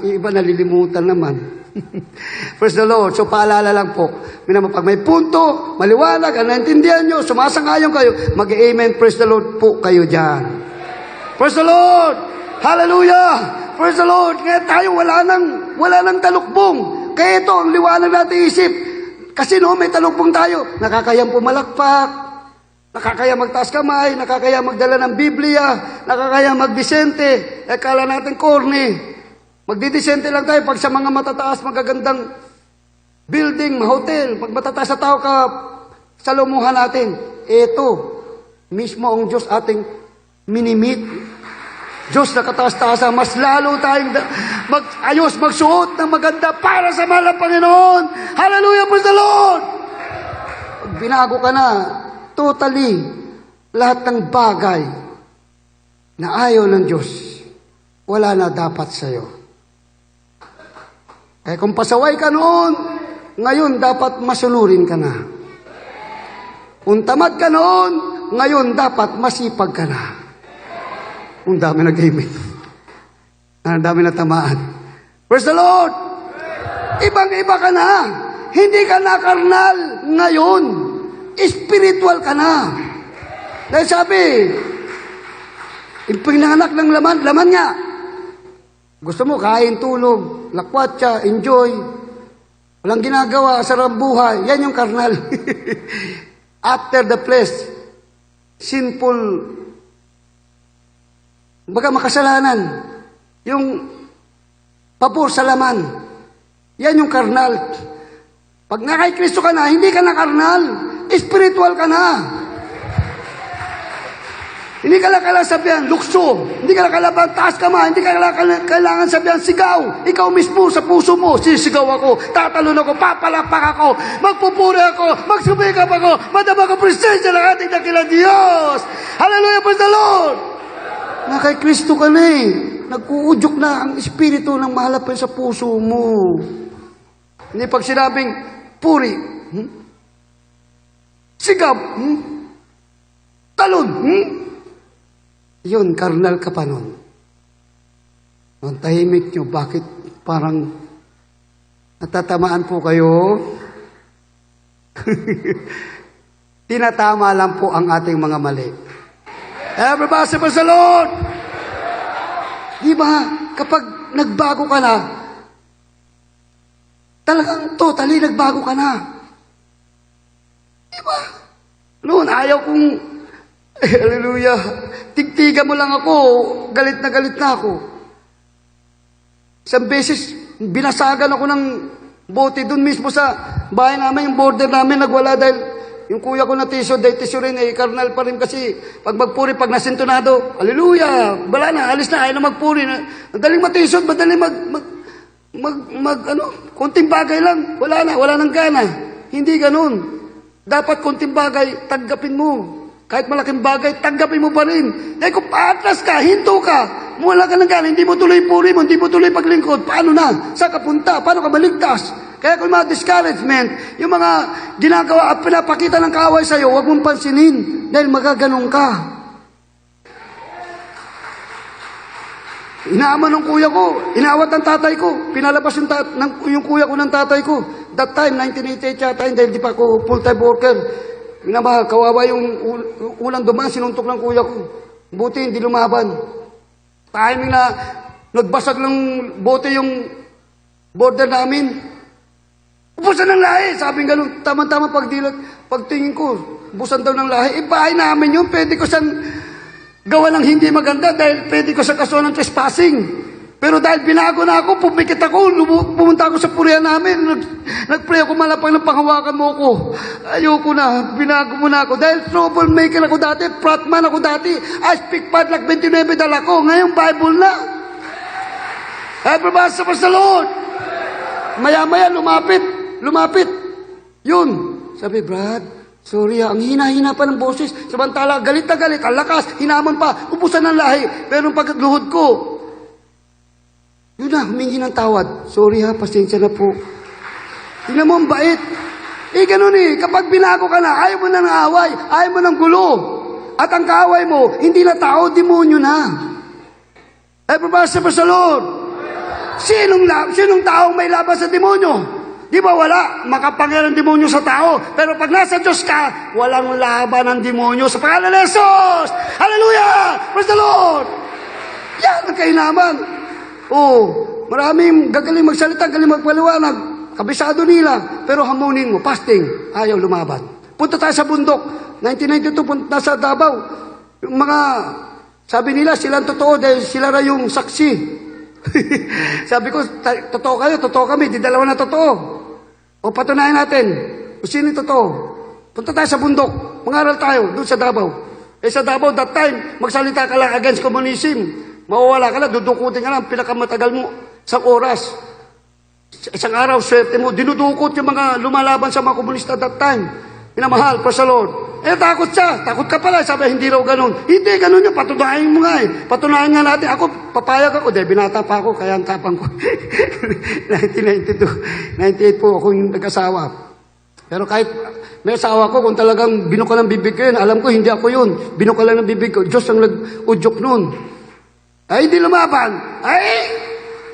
iba nalilimutan naman. Praise the Lord. So paalala lang po, pag may punto, maliwanag, ang naintindihan nyo, sumasangayon kayo, mag-amen, praise the Lord po kayo dyan. Praise the Lord. Hallelujah. Praise the Lord. Kaya tayo wala nang talukbong. Kaya ito, ang liwanag natin isip. Kasi no, may talukbong tayo. Nakakayang pumalakpak, nakakaya magtaas kamay, nakakaya magdala ng Biblia, nakakaya magdisente. Kala natin corny. Magdidisente lang tayo pag sa mga matataas, magagandang building, hotel, pag matataas na tao ka, sa lumuhan natin. Ito, mismo ang Diyos ating minimit. Diyos na kataas-taasan, mas lalo tayong mag-ayos, magsuot ng maganda para sa mahal na Panginoon. Hallelujah, praise the Lord! Pag binago ka na, totally, lahat ng bagay na ayaw ng Diyos, wala na dapat sa'yo. Eh kung pasaway ka noon, ngayon dapat masunurin ka na. Kung tamad ka noon, ngayon dapat masipag ka na. Ang dami nag-amen. Ang dami na tamaan. Praise the Lord! Ibang-iba ka na. Hindi ka na karnal ngayon. Spiritual ka na. Dahil sabi, pinanganak ng laman nga. Gusto mo, kain, tulog, lakwatsa, enjoy. Walang ginagawa, sarang buhay. Yan yung karnal. After the flesh, sinful, baga makasalanan. Yung pabor sa laman. Yan yung karnal. Pag na kay Kristo ka na, hindi ka na karnal. Spiritual ka na. Hindi ka lang kailangan sabihan, lukso. Hindi ka lang kailangan taas kamay. Hindi ka lang kailangan sabihan, sigaw. Ikaw mismo sa puso mo, sisigaw ako, tatalon ako, papalakpak ako, magpupuri ako, magsumikap ako, madama ko presensya ng ating dakilang Diyos. Hallelujah, praise the Lord. Na kay Kristo ka na eh. Nag-uudyok na ang Espiritu ng mahalapin sa puso mo. Hindi pag sinabing, puri, sigaw, talon, yun, karnal ka pa nun. Ang tahimik nyo, bakit parang
Natatamaan po kayo. Tinatama lang po ang ating mga mali.
Everybody praise the Lord! Di ba, kapag nagbago ka na, talagang totally nagbago ka na. Di ba? Noon, ayaw kong, hallelujah, tigtigan mo lang ako, galit na ako. Isang beses, binasagan ako ng bote doon mismo sa bahay namin, yung border namin, nagwala dahil yung kuya ko na tiso, dahil tiso rin eh, karnal pa rin kasi pag magpuri, pag nasintonado, hallelujah, bala na, alis na, ayaw na magpuri. Madaling matisod, madaling konting bagay lang, wala nang gana. Hindi ganun. Dapat konting bagay, tanggapin mo. Kahit malaking bagay, tanggapin mo pa rin. Dahil kung paatras ka, hinto ka, wala ka nang gana, hindi mo tuloy puri mo, hindi mo tuloy paglingkod, paano na? Saan ka punta? Paano ka maligtas? Kaya kung mga discouragement, yung mga ginagawa at pinapakita ng kaaway sa'yo, huwag mong pansinin dahil magaganong ka. Inaaman ng kuya ko, inawat ng tatay ko, pinalabas yung kuya ko ng tatay ko. That time, 1988 yata, dahil di pa ako full-time worker. Minamahal, kawawa yung unang dumaan, sinuntok ng kuya ko. Buti, hindi lumaban. Timing na nagbasag ng bote yung border namin. Ubusan ng lahi, sabi nga gano'n, tama-tama pagtingin ko, ubusan daw ng lahi. Bahay namin yun, pwede ko siyang gawa ng hindi maganda dahil pwede ko sa kaso ng trespassing. Pero dahil binago na ako, pumikit ako, pumunta ako sa purihan namin, nag-pray ako malapang ng panghawakan mo ako. Ayoko na, binago mo na ako. Dahil troublemaker ako dati, frontman ako dati, I speak padlock 29 dala ko, ngayon Bible na. Everybody praise the Lord. Maya-maya lumapit. Yun. Sabi, Brad, sorry ang hina-hina pa ng boses. Samantala, galit na galit, ang lakas, hinaman pa, ubusan ng lahi. Pero pagluhod ko, yun na, humingi ng tawad. Sorry ha, pasensya na po. Tingnan mo, ang bait. Ganun kapag binago ka na, ayaw mo na ng away, ayaw mo ng gulo. At ang kaaway mo, hindi na tao, demonyo na. Everybody praise the Lord. Sinong taong may laban sa demonyo? Di ba wala? Makapangyarihan ng demonyo sa tao. Pero pag nasa Diyos ka, walang laban ng demonyo sa pangalan ni Jesus. Hallelujah! Praise the Lord! Yan ang kainaman. Maraming gagaling magsalita, galing magpaliwanag. Kabisado nila. Pero hamunin mo, fasting, ayaw lumaban. Punta tayo sa bundok. 1992, punta sa Davao. Yung mga, sabi nila, silang totoo dahil sila na yung saksi. Sabi ko, totoo kayo, totoo kami, di dalawa na totoo. O patunayan natin, kung sino yung totoo. Punta tayo sa bundok, mangaral tayo, doon sa Davao. Sa Davao, that time, magsalita ka lang against communism. Mawawala ka na, dudukutin ka lang, pinakamatagal mo, isang oras. Isang araw, swerte mo, dinudukot yung mga lumalaban sa mga komunista that time. Minamahal, praise the Lord. Takot siya. Takot ka pala. Sabi, hindi raw ganun. Hindi, ganun yun. Patunayan mo nga Patunayan nga natin. Ako, papayag ako. Dahil binata pa ako, kaya ang tapang ko. 1992, 98 po ako yung nag-asawa. Pero kahit may asawa ko, kung talagang binukal ng bibig ko yun, alam ko, hindi ako yun. Binukal lang ng bibig ko. Diyos ang nag-udyok nun. Ay, hindi lumaban.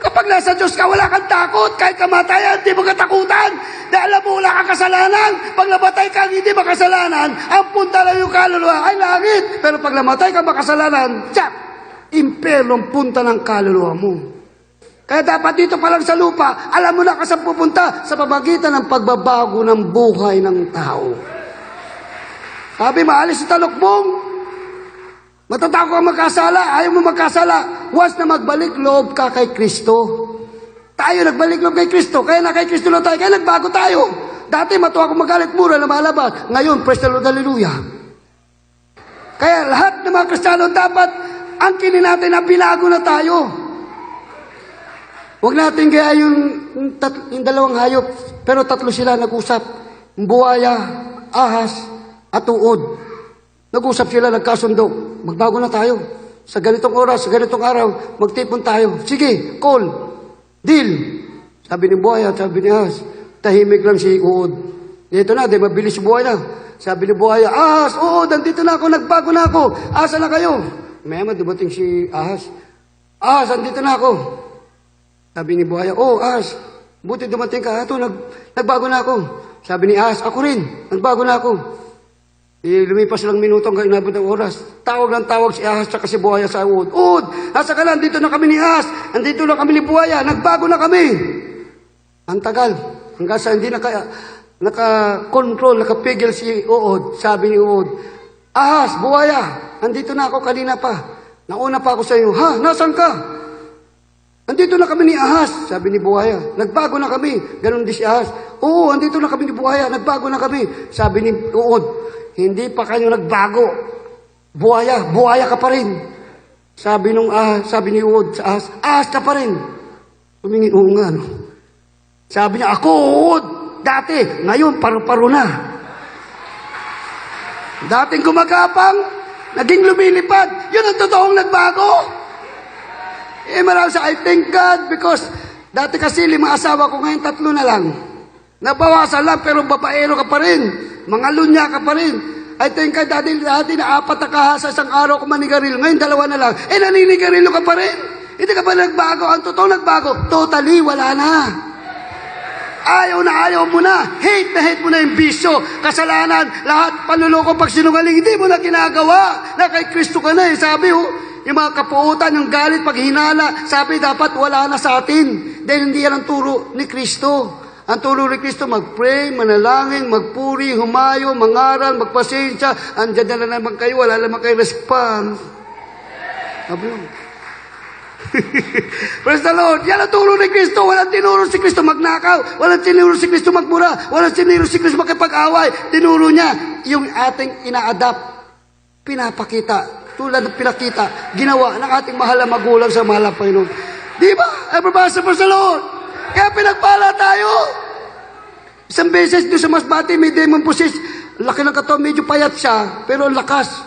Kapag nasa Diyos ka, wala kang takot. Kahit kamatayan, hindi mo katakutan. Dahil alam mo, wala kang kasalanan. Pag namatay ka, hindi makasalanan. Ang punta lang yung kaluluwa ay langit. Pero pag namatay ka makasalanan, tsak! Impyerno ang punta ng kaluluwa mo. Kaya dapat dito pa lang sa lupa, alam mo na kasang pupunta sa pamagitan ng pagbabago ng buhay ng tao. Sabi, maalis sa talukbong. Matatakot kang magkasala, ayaw mo magkasala. Once na magbalik loob ka kay Kristo. Tayo nagbalik loob kay Kristo, kaya na kay Kristo na tayo, kaya nagbago tayo. Dati matuwa akong magalit, mura na malabas. Ngayon, praise the Lord, hallelujah. Kaya lahat ng mga Kristiyano dapat angkinin natin na binago na tayo. Huwag natin kaya yung dalawang hayop, pero tatlo sila nag-usap. Buhaya, ahas, at uod. Nag-usap sila, nagkasundo. Magbago na tayo. Sa ganitong oras, sa ganitong araw, magtipon tayo. Sige, call. Deal. Sabi ni Buhaya, sabi ni Ahas, tahimik lang si Uod. Dito na, di mabilis si Buhaya. Sabi ni Buhaya, Ahas, Uod, nandito na ako, nagbago na ako. Asa na kayo? Maya dumating si Ahas. Ahas, nandito na ako. Sabi ni Buhaya, Ahas, Buti dumating ka, ito, nagbago na ako. Sabi ni Ahas, ako rin, nagbago na ako. Lumipas lang minuto hanggang inabot ng oras. Tawag ng tawag si Ahas tsaka si Buhaya sa Uod. Uod, nasa ka lang, dito na kami ni Ahas, andito na kami ni Buhaya, nagbago na kami. Ang tagal, hanggang sa hindi naka-control, nakapigil si Uod. Sabi ni Uod, Ahas, Buhaya, andito na ako kanina pa. Nauna pa ako sa iyo. Ha, nasan ka? Andito na kami ni Ahas, sabi ni Buhaya. Nagbago na kami. Ganon din si Ahas. Oo, andito na kami ni Buhaya. Nagbago na kami. Sabi ni Uod, hindi pa kayo nagbago. Buhaya ka pa rin. Sabi ni Uod sa Ahas, Ahas ka pa rin. Tumingin, oo nga, no? Sabi niya, ako, Uod, dati, ngayon, paru-paro na. Dating gumagapang, naging lumilipad. Yun ang totoong nagbago. Marami sa I thank God because dati kasi 5 asawa ko, ngayon 3 na lang. Nabawasan lang pero babaero ka pa rin. Mga lunya ka pa rin. I thank God dati na 4 na kahasa isang araw ko manigaril. Ngayon 2 na lang. Naninigarilo ka pa rin. Hindi ka pa nagbago. Ang totoong nagbago, totally wala na. Ayaw mo na. Hate mo na yung bisyo, kasalanan, lahat, panluloko, pagsinungaling, hindi mo na ginagawa. Na kay Kristo ka na eh. Sabi yung mga kapuutan, yung galit, paghinala, sabi dapat wala na sa atin. Dahil hindi yan ang turo ni Kristo. Ang turo ni Kristo, mag-pray, manalangin, magpuri, humayo, mangaral, magpasensya. Andiyan na naman kayo, wala naman kayo response. Sabi yun. Praise the Lord. Yan ang turo ni Kristo. Walang tinuro si Kristo magnakaw. Walang tinuro si Kristo magmura. Walang tinuro si Kristo makipag-away. Tinuro niya yung ating ina-adapt, pinapakita, tulad ng pinakita, ginawa ng ating mahal na magulang sa mahal na Panginoon. Di ba? Everybody, praise the Lord. Kaya pinagpala tayo. Isang beses doon sa Masbate, may demon possessed. Laki ng katawan, medyo payat siya, pero lakas.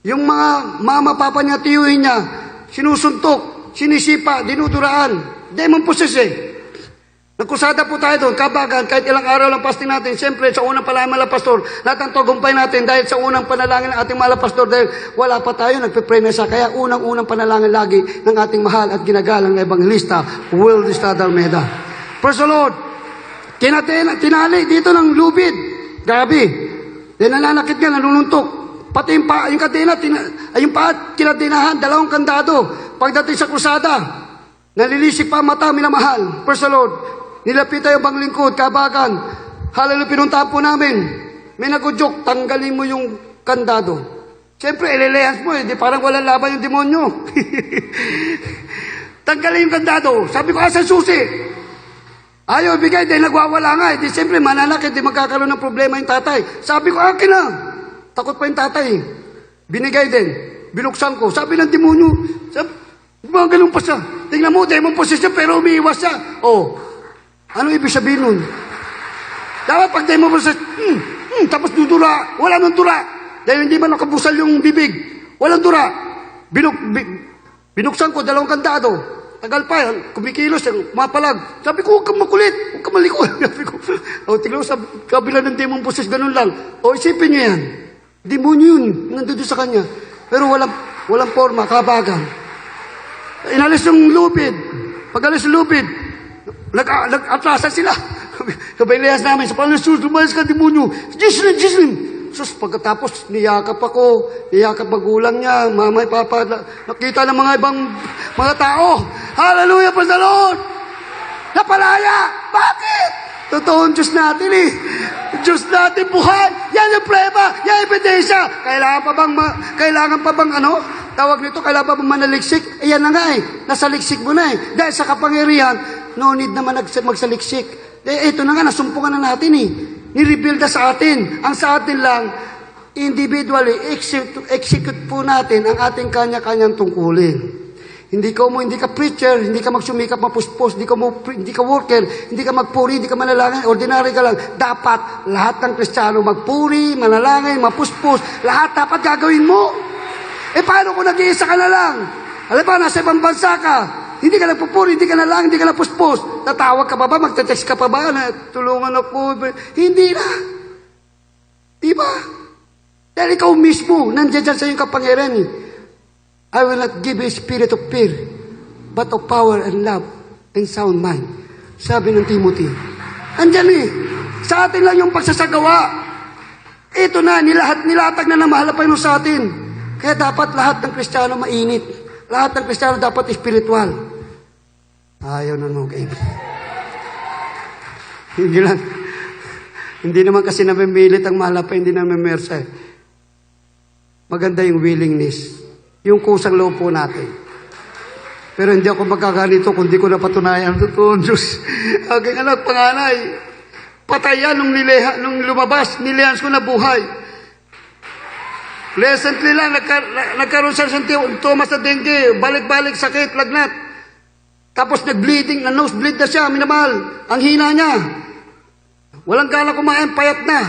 Yung mga mama, papa niya, tiyuhin niya, sinusuntok, sinisipa, dinuduraan. Demon possessed eh. Nagkusada po tayo doon, kabagan, kahit ilang araw lang fasting natin. Siyempre, sa unang panalangin ng pastor, lahat ng tagumpay natin dahil sa unang panalangin ng ating mahal na pastor, dahil wala pa tayo, nagpe-pray na siya. Kaya unang panalangin lagi ng ating mahal at ginagalang na evangelista, Will Estado Almeida. Praise the Lord. Tinali dito ng lubid. Gabi. Nananakit nga, nanununtok. Pati yung kadena, yung paat, kinadinahan, 2 kandado. Pagdating sa krusada, nalilisik pa ang mata, minamahal. Praise the Lord. Nilapit tayo bang lingkod, kabagan. Hallelujah, pinuntahan po namin. May nagudyok, tanggalin mo yung kandado. Siyempre, ililehans mo, di parang walang laban yung demonyo. Tanggalin yung kandado. Sabi ko, asan susi? Ayaw, bigay, dahil nagwawala nga. Di siyempre, mananakit, di magkakaroon ng problema yung tatay. Sabi ko, akin na. Takot pa yung tatay. Binigay din. Binuksan ko. Sabi ng demonyo, mga ganun pa siya. Tingnan mo, demon possession, pero umiiwas siya. Oh, ano ibig sabihin nun? Dapat pag demon possession, tapos dudura, wala nang dura. Dahil hindi man nakabusal yung bibig. Walang dura. Binuksan ko, 2 kandado. Tagal pa yan, kumikilos, mapalag. Sabi ko, huwag kang makulit, huwag kang malikot. Sabi ko, tingnan mo sa kabila ng demon possession, ganun lang. Isipin nyo yan. Demonyo yun, nandun sa kanya. Pero walang forma, kabagan. Inalis yung lupid. Pag alis yung lupid, nag-atrasan sila. Kabailehas namin, sa Panginoon, lumayas ka, demonyo. Gislin. Sus, pagkatapos, niyakap ako, niyakap magulang niya, mama, papa, nakita ng mga ibang mga tao. Hallelujah, praise the Lord! Napalaya! Bakit? Totoo ang Diyos natin eh. Diyos natin buhay. Yan yung prueba, yan yung ebidensya. Kailangan pa bang tawag nito, kailangan pa bang manaliksik? Ayan na nga eh, nasa liksik mo na eh. Dahil sa kapangyarihan, no need naman magsaliksik. Ito na nga, nasumpungan na natin eh. Nirebuild na sa atin. Ang sa atin lang, individually, execute po natin ang ating kanya-kanyang tungkulin. Hindi ka preacher, hindi ka magsumikap, mapuspos, hindi ka worker, hindi ka magpuri, hindi ka manalangin, ordinary ka lang. Dapat lahat ng Kristiyano magpuri, manalangin, mapuspos, lahat dapat gagawin mo. Paano kung nag-iisa ka na lang? Alam ba, nasa ibang bansa ka, hindi ka nagpupuri, hindi ka nalangin, hindi ka napuspos. Tatawag ka pa ba? Magte-text ka pa ba? Tulungan ako. Hindi na. Diba? Dahil ikaw mismo, nandiyan dyan sa iyong kapangyarihan eh. I will not give you a spirit of fear, but of power and love and sound mind. Sabi ng Timothy. Andyan eh. Sa atin lang yung pagsasagawa. Ito na, nilatag na ng mahal na Panginoon sa atin. Kaya dapat lahat ng Kristiyano mainit. Lahat ng Kristiyano dapat espiritual. Ayaw na nung game. Hindi lang. Hindi naman kasi namimilit ang mahal na pa, hindi namimersa eh. Maganda yung willingness. Yung kusang loob po natin. Pero hindi ako magkaganito kung di ko napatunayan. Totoo, Diyos. Aking anak, panganay. Patayan nung lumabas, nilihan ko na buhay. Recently lang, nagkaroon siya ng Thomas na dengue, balik-balik, sakit, lagnat. Tapos nag-bleeding, na-nosebleed na siya, minamahal. Ang hina niya. Walang gana kumain, payat na.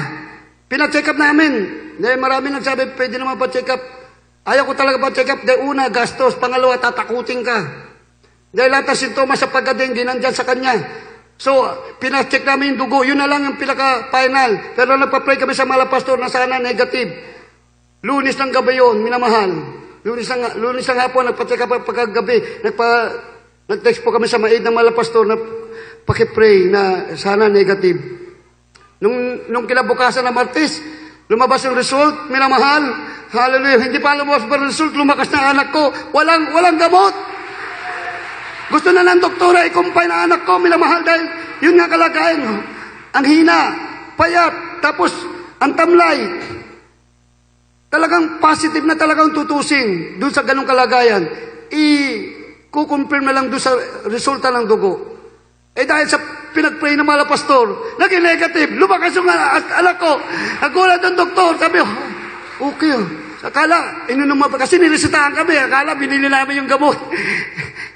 Pina-check up namin. Dahil marami nagsabi, pwede naman pa-check up. Ayaw ko talaga pa-check up. Dahil una, gastos. Pangalawa, tatakutin ka. Dahil lahat ng sintomas sa pagka-dengue, nandyan sa kanya. So, pina-check namin yung dugo. Yun na lang yung pinaka-final. Pero nagpa-pray kami sa mga pastor na sana negative. Lunes ng gabi yun, minamahal. Lunes ng hapon, nagpa-check up pagkagabi. Nag-text po kami sa maid ng mga pastor na pakipray na sana negative. Nung kinabukasan na Martes, lumabas yung result, minamahal. Hallelujah. Hindi pa lumabas pa yung result, lumakas na anak ko. Walang gamot. Gusto na ng doktora i-confine ang anak ko, minamahal, dahil yun nga kalagayan. Ang hina, payat, tapos ang tamlay. Talagang positive na talagang tutusin doon sa ganong kalagayan. I-confirm na lang doon sa resulta ng dugo. Eh dahil sa pinag-pray ng mga pastor, naging negative, lumakas yung anak ko. Nagulat ang doktor, sabi, okay. Akala, inunuman pa, kasi niresitahan kami, akala binili namin yung gamot.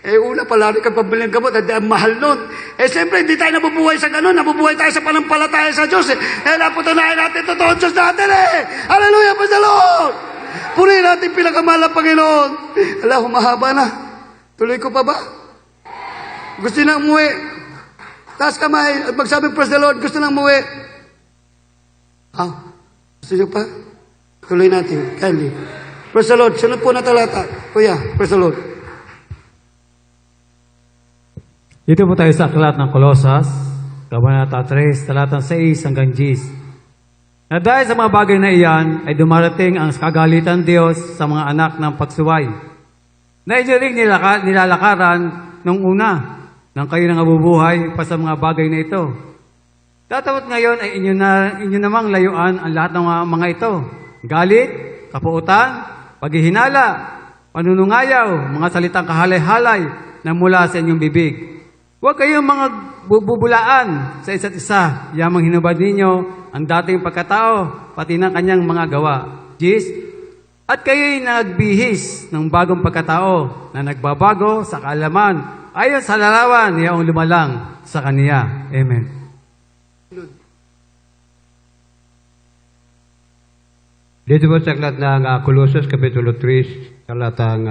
Una pala rin kang pabili ng gamot, at ang mahal nun. Siyempre, hindi tayo nabubuhay sa ganun, nabubuhay tayo sa panampalataya sa Diyos. Naputunayan natin, totoo Diyos natin Hallelujah, praise the Lord! Purihin natin pinakamahal na Panginoon. Humahaba na. Tuloy ko pa ba? Gusto na umuwi. Taas kamay, at magsabi, praise the Lord, gusto na umuwi. Gusto niyo pa? Tuloy natin. Kindly. Praise the Lord. Sunod po na talata. Kuya, praise the Lord.
Dito po tayo sa aklat ng Kolosas, Kabanata 3, talatang 6 hanggang 10. Na dahil sa mga bagay na iyan, ay dumarating ang kagalitan Diyos sa mga anak ng pagsuway. Na inyo rin nilalakaran nung una, nang kayo nang abubuhay pa sa mga bagay na ito. Tatapos ngayon ay inyo namang layuan ang lahat ng mga ito. Galit, kapuutan, paghihinala, panunungayaw, mga salitang kahalay-halay na mula sa inyong bibig. Huwag kayong mga bubulaan sa isa't isa. Yamang hinubad ninyo ang dating pagkatao, pati ng kanyang mga gawa. At kayo'y nagbihis ng bagong pagkatao na nagbabago sa kaalaman ayon sa larawan niyang lumalang sa kaniya. Amen.
Dito po sa aklat ng Colossus, Kapitulo 3, talatang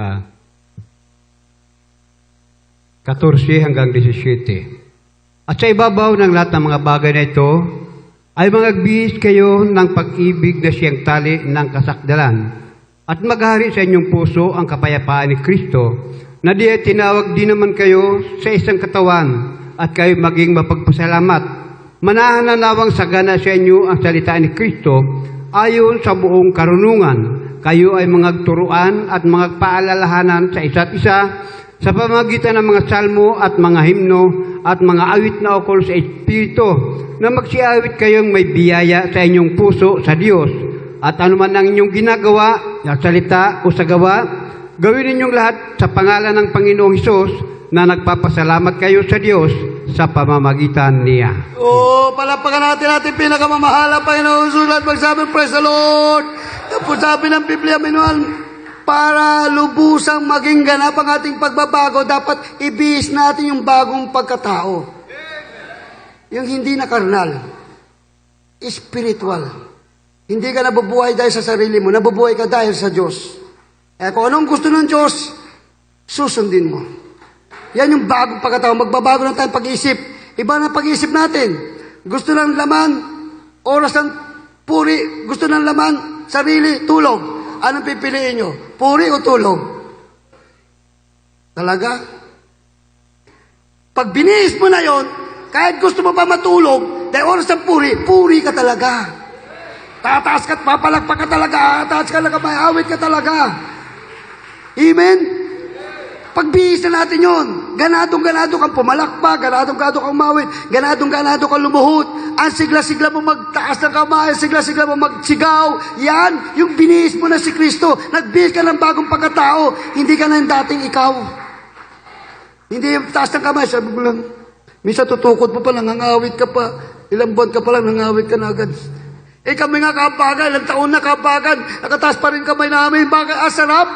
14 hanggang 17. At sa ibabaw ng lahat ng mga bagay na ito, ay magbihis kayo ng pag-ibig na siyang tali ng kasakdalan, at maghari sa inyong puso ang kapayapaan ni Kristo, na di ay tinawag din naman kayo sa isang katawan, at kayo maging mapagpasalamat. Manahan na nawang sagana sa inyo ang salita ni Kristo, ayon sa buong karunungan. Kayo ay mga turuan at mga paalalahanan sa isa't isa sa pamamagitan ng mga salmo at mga himno at mga awit na ukol sa Espiritu, na magsiawit kayong may biyaya sa inyong puso sa Diyos. At anuman ang inyong ginagawa, sa salita o sa gawa, gawin ninyong lahat sa pangalan ng Panginoong Hesus, na nagpapasalamat kayo sa Diyos sa pamamagitan niya.
Palapakan natin pinakamamahala, Panginoon sulat, magsabi, praise the Lord. Tapos sabi ng Biblia, minual, para lubusang maging ganap ang ating pagbabago, dapat ibihis natin yung bagong pagkatao. Yung hindi na karnal, spiritual. Hindi ka nabubuhay dahil sa sarili mo, nabubuhay ka dahil sa Diyos. Kung anong gusto ng Diyos, susundin mo. Yan yung bagong pagkatao. Magbabago na tayong pag-iisip. Iba na pag-iisip natin. Gusto ng laman, oras ng puri. Gusto ng laman, sarili, tulog. Anong pipiliin nyo? Puri o tulog? Talaga? Pag binihis mo na yon, Kahit gusto mo pa matulog, dahil oras ng puri, puri ka talaga. Tataas ka at papalagpak ka talaga, tataas ka talaga, may awit ka talaga. Amen? Pagbihis na natin yun. Ganadong-ganado kang pumalakpak, ganadong-ganado kang umawit, ganadong-ganado kang lumuhod. Ang sigla-sigla mo magtaas ng kamay, sigla-sigla mo magsigaw. Yan, yung binihis mo na si Kristo. Nagbihis ka ng bagong pagkatao. Hindi ka na yung dating ikaw. Hindi yung taas ng kamay, sabi mo lang, minsan tutukod mo pa, nangangawit ka pa. Ilang buwan ka pa lang, nangangawit ka na agad. Eh kami nga kabagan, ilang taon na kabagan, nakataas pa rin kamay namin, bakit asarap?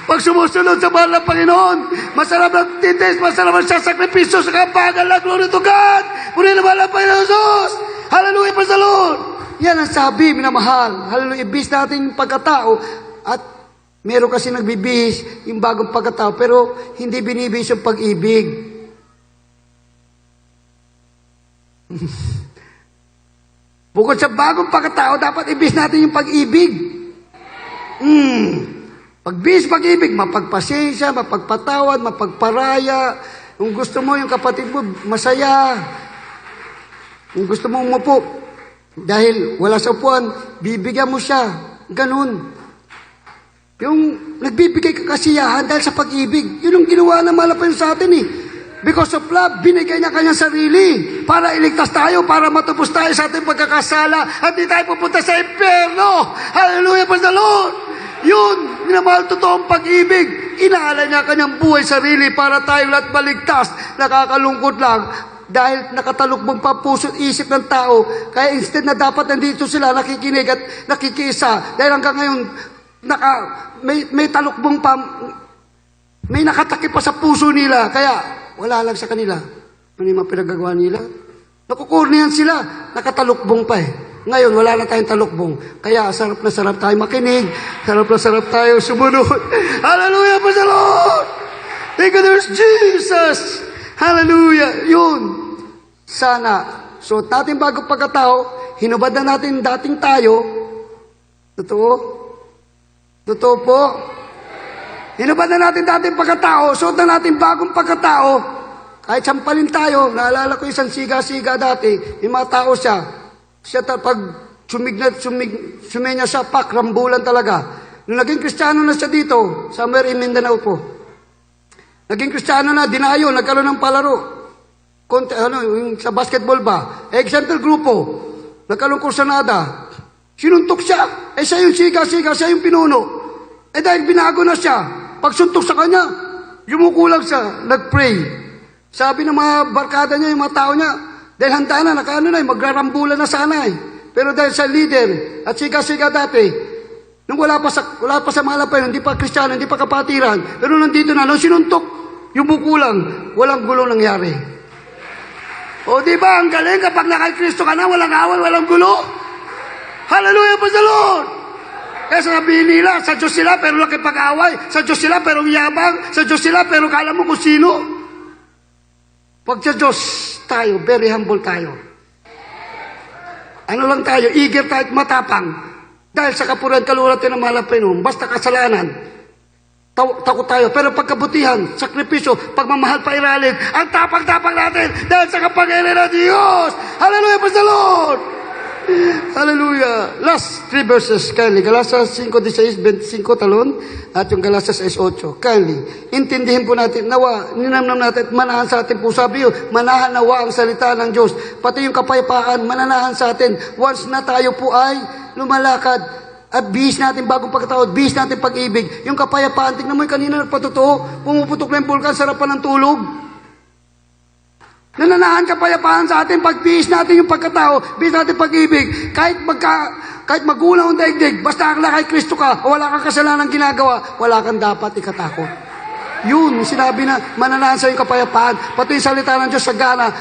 Pag sumusunod sa mahal ng Panginoon, masarap ang titis, masarap ang sasakripisyo sa kabagan lang, glory to God! Puri na mahal ng Panginoon Jesus! Hallelujah, praise the Lord! Yan ang sabi, minamahal. Hallelujah, ibis natin yung pagkatao, at meron kasi nagbibihis yung bagong pagkatao, pero hindi binibihis yung pag-ibig. Bukod sa bagong pagkatao, dapat ibis natin yung pag-ibig. Pagbis, pag-ibig, mapagpasensya, mapagpatawad, mapagparaya. Kung gusto mo yung kapatid mo, masaya. Kung gusto mo umupo, dahil wala sa upuan, bibigyan mo siya. Ganun. Yung nagbibigay ka kasiyahan dahil sa pag-ibig, yun ang ginawa ng malapin sa atin eh. Because of love, binigay niya kanyang sarili para iligtas tayo, para matupos tayo sa ating pagkakasala at di tayo pupunta sa impyerno. Hallelujah, praise the Lord! Yun, minamahal totoong pag-ibig. Inaalay niya kanyang buhay sarili para tayo lahat maligtas. Nakakalungkot lang dahil nakatalukbong pa puso at isip ng tao. Kaya instead na dapat nandito sila nakikinig at nakikiisa, dahil hanggang ngayon may talukbong pa, may nakatakip pa sa puso nila. Kaya wala lang sa kanila. Ano yung mga pinagagawa nila? Nakukurnihan sila. Nakatalukbong pa eh. Ngayon, wala na tayong talukbong. Kaya, sarap na sarap tayo makinig. Sarap na sarap tayo sumunod. Hallelujah, praise the Lord! Thank you, there's Jesus! Hallelujah! Yun. Sana. So, natin bagong pagkatao, hinubad na natin dating tayo. Totoo? Totoo po? Hinubad na natin dating pagkatao, suot na natin bagong pagkatao. Kahit sampalin tayo, naalala ko isang siga-siga dati, yung mga tao siya pag sumenya siya, rambulan talaga. Nung naging Kristiyano na siya dito, somewhere in Mindanao po, naging Kristiyano na, dinayo, nagkaroon ng palaro. Yung sa basketball ba? Example grupo, nagkaroon kursanada. Sinuntok siya. Siya yung siga-siga, siya yung pinuno. Dahil binago na siya, pagsuntok sa kanya, yumukulang siya, nag-pray. Sabi ng mga barkada niya, yung mga tao niya, dahil handa na, magrarambulan na sana eh. Pero dahil sa leader, at siga-siga dati, nung wala pa sa mga lapay, hindi pa Kristiyano, hindi pa kapatiran, pero nandito na, nung sinuntok, yumukulang, walang gulo nangyari. O di ba, ang galing kapag nakay-Kristo ka na, walang awal, walang gulo. Hallelujah, praise the Lord! Kaya sabihin nila, sa Diyos sila pero nakipag-away, sa Diyos sila pero yabang, sa Diyos sila pero kala mo kung sino. Pag sa Diyos tayo, very humble tayo. Ano lang tayo, eager tayo at matapang. Dahil sa kapurihan kalulatan ng malapinom, basta kasalanan, takot tayo. Pero pagkabutihan, sakripisyo, pagmamahal pa iralin, ang tapang-tapang natin dahil sa kapangyarihan ng Diyos. Hallelujah, praise the Lord! Hallelujah. Last 3 verses, kindly. Galatians 5:16, 25 talon, at yung Galatians 6:8. Kindly. Intindihin po natin, nawa, ninamnam natin, manahan sa atin po. Sabi yun, manahan nawa ang salita ng Diyos. Pati yung kapayapaan, mananahan sa atin. Once na tayo po ay lumalakad, at bihis natin bagong pagkatao, bihis natin pag-ibig. Yung kapayapaan, tignan mo yung kanina nagpatotoo, pumuputok na yung bulkan, sarap pa ng tulog. Nananahan kapayapaan sa atin, pagbihis natin yung pagkatao, bihis natin pag-ibig, kahit magulang ang daigdig, basta ang kay Kristo ka, o wala kang kasalanan ginagawa, wala kang dapat ikatakot. Yun, sinabi na, mananahan sa yung kapayapaan, pati yung salita ng Diyos sa gana,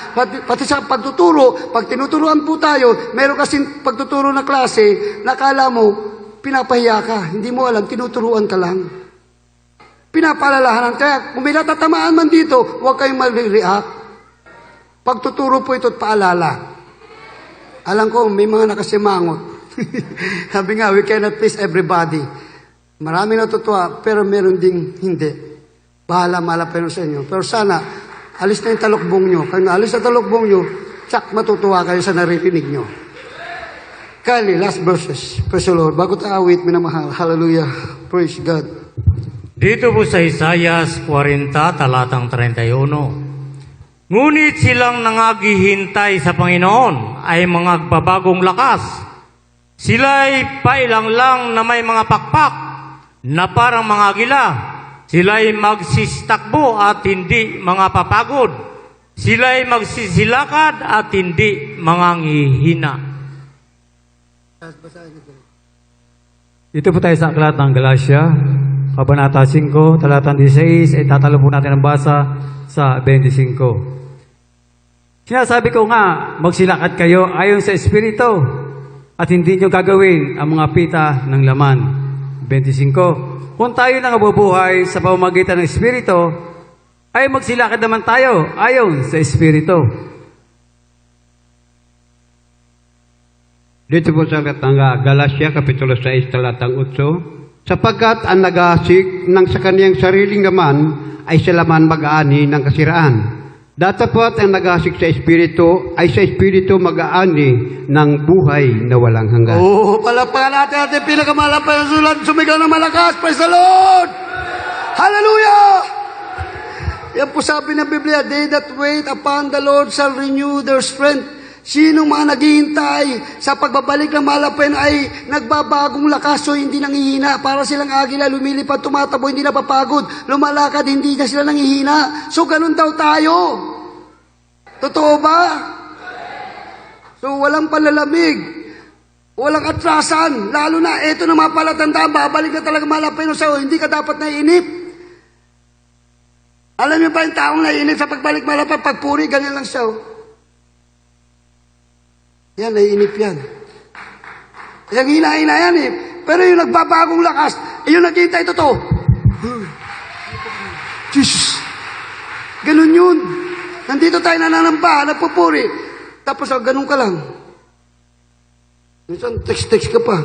pati sa pagtuturo, pag tinuturuan po tayo, meron kasing pagtuturo na klase, nakala mo, pinapahiya ka, hindi mo alam, tinuturuan ka lang. Pinapaalalahanan, kaya kung may natatamaan man dito, huwag kayong mag-react. Pagtuturo po ito at paalala. Alam ko, may mga nakasimangot. Sabi nga, we cannot please everybody. Marami natutuwa, pero meron ding hindi. Bahala, malapero sa inyo. Pero sana, alis na yung talukbong nyo. Pag naalis na talukbong nyo, tsak, matutuwa kayo sa naririnig nyo. Kali, last verses. Praise the Lord. Bago tayo awit, minamahal. Hallelujah. Praise God.
Dito po sa Isayas 40, talatang 31. Ngunit silang nangaghihintay sa Panginoon ay mga babagong lakas. Sila'y pailang lang na may mga pakpak na parang mga agila. Sila'y magsistakbo at hindi mga papagod. Sila'y magsisilakad at hindi mga ngihina.
Dito po tayo sa aklat ng Galatia, Kabanata 5, talatang 16, ay tatalo po natin ang basa sa 25. Sinasabi ko nga, magsilakad kayo ayon sa Espiritu at hindi nyo gagawin ang mga pita ng laman. 25. Kung tayo na nabubuhay sa pamamagitan ng Espiritu, ay magsilakad naman tayo ayon sa Espiritu.
Dito po sa aklat ng Galatia, Kapitulo 6, talatang 8, sapagkat ang nag-aasik ng sa kaniyang sariling laman ay sa laman mag-aani ng kasiraan. Datapot ang nag-aasik sa Espiritu ay sa Espiritu mag-aani ng buhay na walang hanggan.
Oh, palapakan natin ating pinakamalapay na sulat. Sumigaw ng malakas. Praise the Lord! Hallelujah! Yan po sabi ng Biblia, they that wait upon the Lord shall renew their strength. Sino mga naghihintay sa pagbabalik ng malapay ay nagbabagong lakas, so hindi nangihina. Para silang agila, lumilipad, tumatabo, hindi napapagod. Lumalakad, hindi na sila nangihina. So, ganun daw tayo. Totoo ba? So, walang palalamig. Walang atrasan. Lalo na, eto na mga palatandaan, babalik na talaga malapay no sa'yo. Hindi ka dapat naiinip. Alam niyo ba yung taong naiinip sa pagbalik malapay, pagpuri, ganyan lang siya. Yan, naiinip yan. Yung hina-hina yan eh. Pero yung nagbabagong lakas, yung naghihintay totoo. Jesus. Ganun yun. Nandito tayo nananamba, nagpupuri. Tapos ganun ka lang. Minsan, text-text ka pa.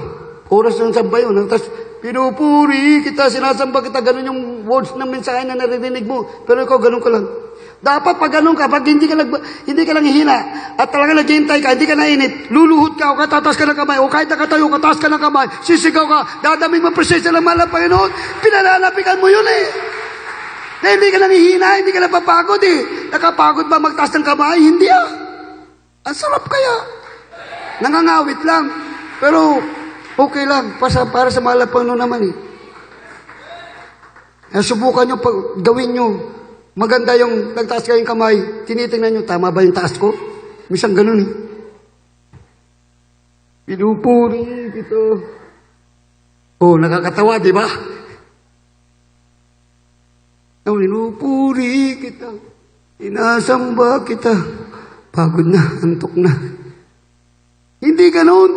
Oras ng samba yun. Tapos, pinupuri kita, sinasamba kita. Ganun yung words ng mensahe na naririnig mo. Pero ikaw, ganun ka lang. Dapat pag ganun ka, pag hindi ka lang hihina, at talaga naghihintay ka, hindi ka nainit, luluhod ka, o katatas ka ng kamay, o kahit nakatayo, kataas ka ng kamay, sisigaw ka, dadaming mo presensya ng mahal na Panginoon, pinalalapikan mo yun eh. Na hindi ka lang hihina, hindi ka lang papagod eh. Nakapagod ba magtaas ng kamay? Hindi ah. Ang sarap kaya. Nangangawit lang. Pero, okay lang, para sa mahal na Panginoon naman eh. Subukan nyo, gawin nyo. Maganda yung nagtaas kayong kamay, tinitingnan nyo, tama ba yung taas ko? Minsan ganun eh. Pinupuri kita. Oh, nakakatawa, di ba? Pinupuri kita. Inasamba kita. Pagod na, antok na. Hindi ganun.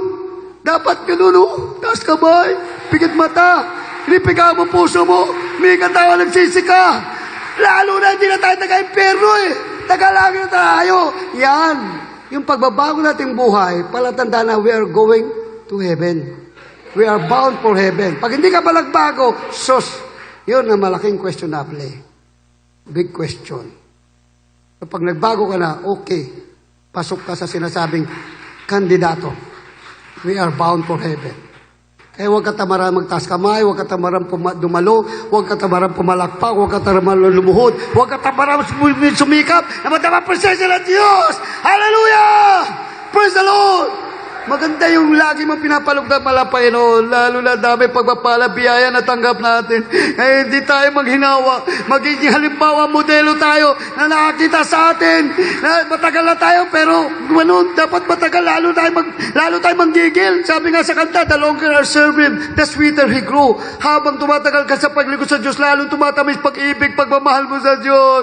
Dapat ganun, oh. Taas kamay, pikit mata, inipiga mo puso mo, may katawa nagsisika. Lalo na hindi na tayo taga-imperno eh. Taga-langit na tayo. Yan. Yung pagbabago nating buhay, palatanda na we are going to heaven. We are bound for heaven. Pag hindi ka pa nagbago, sus, yun ang malaking questionable. Big question. Kapag nagbago ka na, okay, pasok ka sa sinasabing kandidato. We are bound for heaven. Kaya huwag ka tamarang magtaas kamay, huwag ka tamarang dumalo, huwag ka tamarang pumalakpak, huwag ka tamarang lumuhod, huwag ka tamarang sumikap na matama presensya ng Diyos! Hallelujah! Praise the Lord! Maganda yung lagi mong pinapalugdan pala Panginoon, lalo na dami pagpapala, biyaya na tanggap natin. Eh, hindi tayo maghinawa. Magiging halimbawa, modelo tayo na nakakita sa atin. Na matagal na tayo, pero ganun, dapat matagal, lalo tayo manggigil. Sabi nga sa kanta, the longer I serve Him, the sweeter He grow. Habang tumatagal ka sa paglingkod sa Diyos, lalo tumatamis pag-ibig, pagmamahal mo sa Diyos.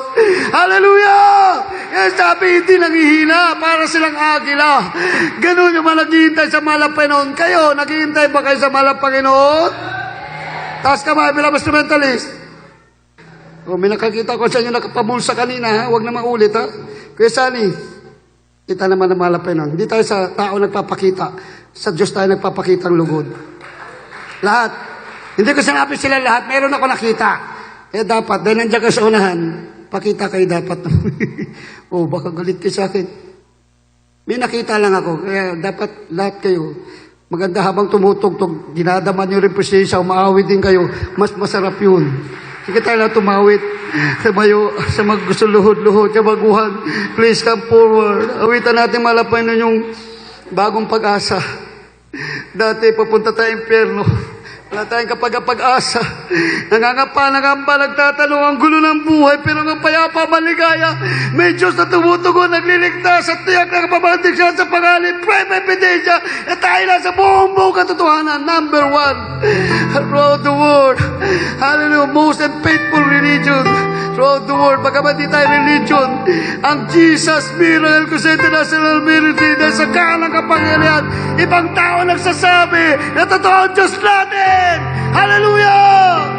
Hallelujah! Yan sabi, hindi nanghihina, para silang agila. Ganun yung mga naghihintay sa mahal na Panginoon. Kayo, naghihintay ba kayo sa mahal na Panginoon? Taas kamay, bilang instrumentalist. O, may nakakita ko sa inyo nakapabulsa kanina, ha? Huwag na maulit, ha? Kuya Sani, kita naman ng mahal na Panginoon. Hindi tayo sa tao nagpapakita. Sa Diyos tayo nagpapakita ang lugod. Lahat. Hindi ko sinabi sila lahat, meron ako nakita. Eh dapat, dahil nandiyan ka sa unahan, Pakita kayo dapat. O baka galit kayo sa akin. May nakita lang ako, kaya dapat lahat kayo, maganda habang tumutugtog, dinadaman nyo rin presensya, umaawit din kayo, mas masarap yun. Sige tayo lang tumawit. Sa magusuluhod-luhod, sa baguhan, please come forward. Awitan natin malapay nun yung bagong pag-asa. Dati papunta tayo impyerno. Wala tayong kapag-asa. Nangangapa, nagtatanong ang gulo ng buhay, pero ang payapa, maligaya. May Diyos na tumutugon, nagliligtas at tiyak na kapabantig siya sa pangalan. Pray by Pidensya, na tayo na sa buong katotohanan. Number 1, throughout the world. Hallelujah, most and faithful religion. Throughout the world, bagaman di tayo religion, ang Jesus Miracle Crusade International Ministry na sa kanang kapangyarihan, ibang tao nagsasabi na totoo ang Diyos natin! Hallelujah!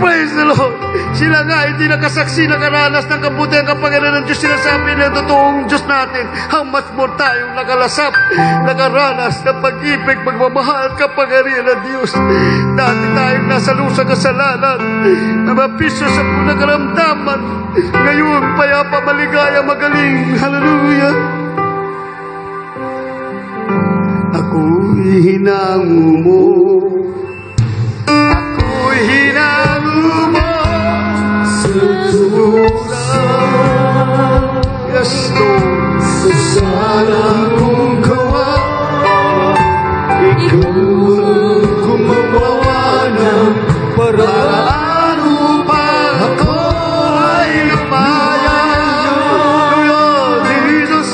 Praise the Lord! Sila nga hindi nakasaksi, nakaranas ng kabutihan kapangyarihan ng Diyos. Sinasabi na totoong Diyos natin. How much more tayong nakalasap, nakaranas ng pag-ibig, magmamahal, kapangyarihan ng Diyos. Dati tayong nasa lusang kasalanan, nabapisyo sa nakaramdaman. Ngayon, payapa, maligaya, magaling. Hallelujah! Ako'y hinango mo. Ako'y hinango mo. Yes, Lord. Sa sala kong gawa, ikaw ang gumawa ng paraan upang ako ay lumaya. Hallelujah, Jesus.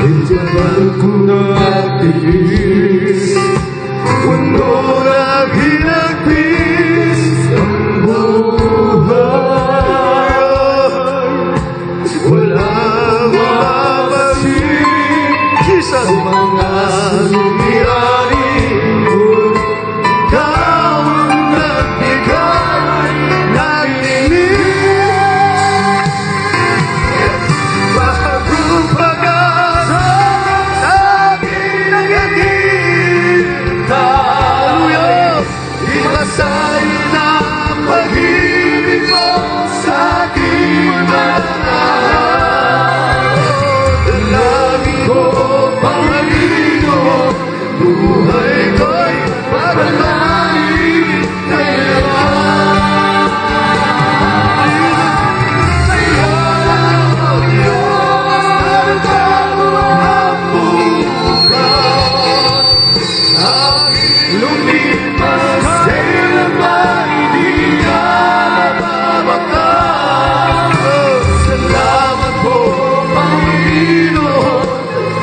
Itiyan ko nagtiis, puno ng hinagpis ang buhay. Walang mababalik sa mga nangyari. Ikaw ang nagbigay ng dinig. Bagong pag-asa sa aking nagagita. Hallelujah! Ibasay na ang pag-ibig mo sa aking mga dalangin ko, Panginoon, buhay ko'y paglalangin sa'yo. Sa'yo lang ang Diyos ang bukas. Aking lumipas, kailanman di ka mababakas. Salamat po, Panginoon,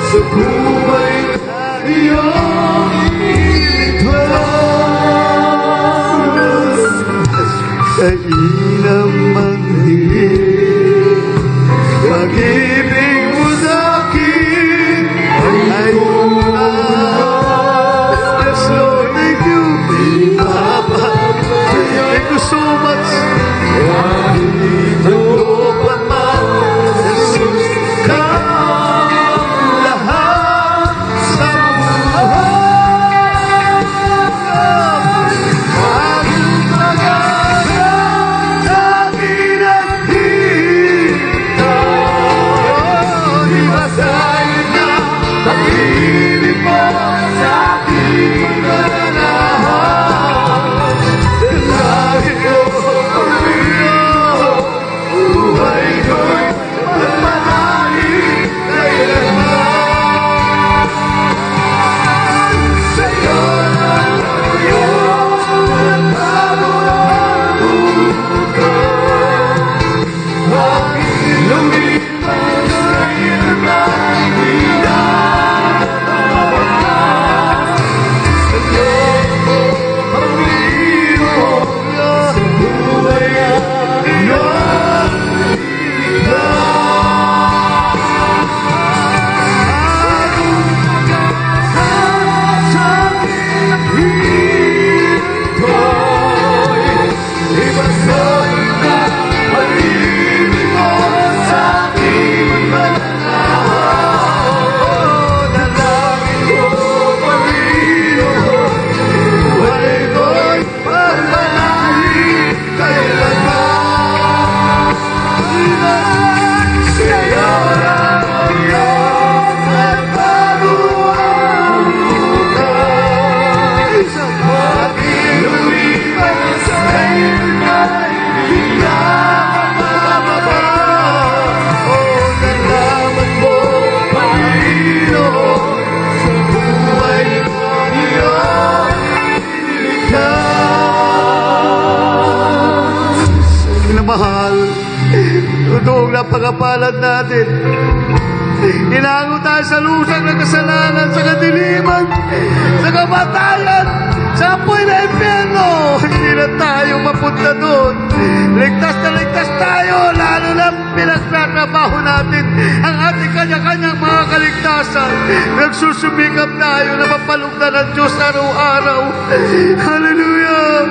sa buhay na iyong iligtas. Sa ilang mandilim, pag-ibig mo sa akin ay ulas. Yes, Lord, thank you. kapalad natin. Inango tayo sa lusang ng kasalanan, sa kadiliman, sa kamatayan, sa apoy na impyerno. Hindi na tayo mapunta doon. Ligtas na ligtas tayo, lalo na pinagtatrabaho natin ang ating kanya-kanyang mga kaligtasan. Nagsusumikap tayo na mapalugdan ng Diyos araw-araw. Hallelujah!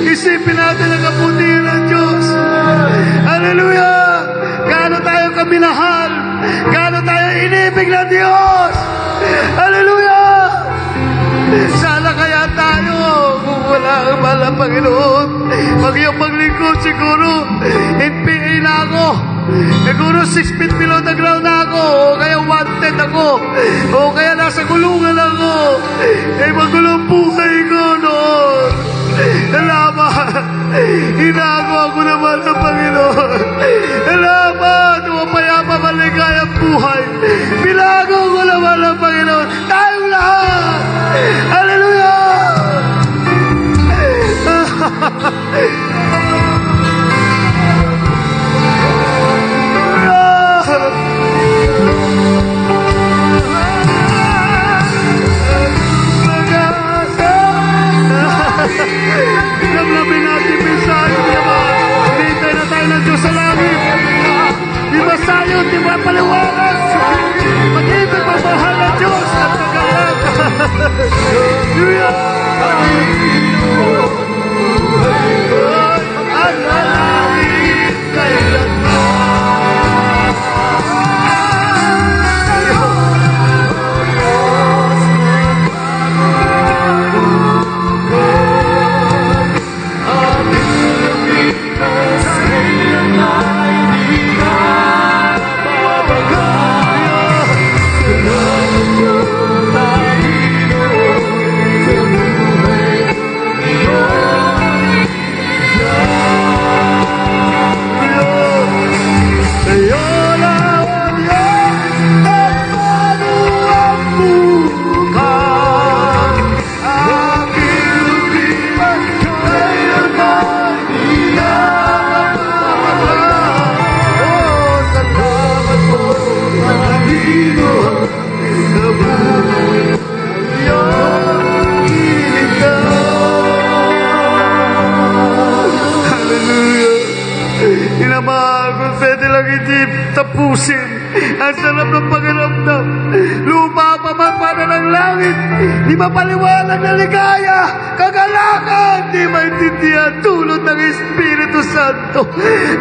Isipin natin ang kabutihan ng Diyos. Hallelujah! Gaano tayo kaminahal, gaano tayo inibig ng Diyos. Hallelujah! Sana kaya tayo, kung wala ang mahal na Panginoon, mag-iyong maglingkod siguro, NPA na ako, siguro 6 feet below the ground na ako, o kaya wanted ako, o kaya nasa gulungan ako, eh magulong buhay ko noon. Salamat, inago ako naman ng Panginoon. Salamat, mapayapa maligayang buhay. Bilago ko naman ng Panginoon. Tayong lahat. Hallelujah! Lamlamin natin mensahe naman. Hinihintay na tayo ng Diyos sa langit. Di ba sayo, di ba paliwanag? Mag-ibig magmahal ng Diyos at nagalag. Hallelujah! At lalangin kailanman. Tapusin ang sarap ng pakiramdam. Lupa pa man para ng langit, di mapaliwanag na ligaya, kagalakan, di maintindihan tulad ng Espiritu Santo.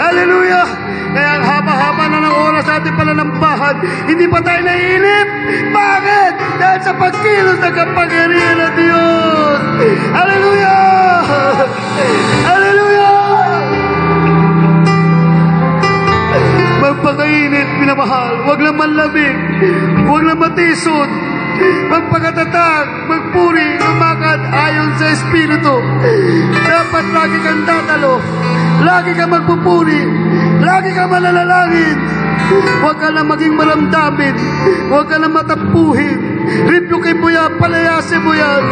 Hallelujah! Kaya ang haba-haba na ng oras sa ating pananambahan, hindi pa tayo naiinip. Bakit? Dahil sa pagkilos ng kapangyarihan ng Diyos. Hallelujah! Hallelujah! Magpakainit, minamahal. Huwag lang manlamig. Huwag lang matisod. Magpakatatag, magpuri, umakad ayon sa Espiritu. Dapat lagi kang dadalo. Lagi kang magpupuri. Lagi kang mananalangin. Huwag ka lang maging maramdamin. Huwag ka lang matapuhin. Rebuke mo yan, palayasin mo yan.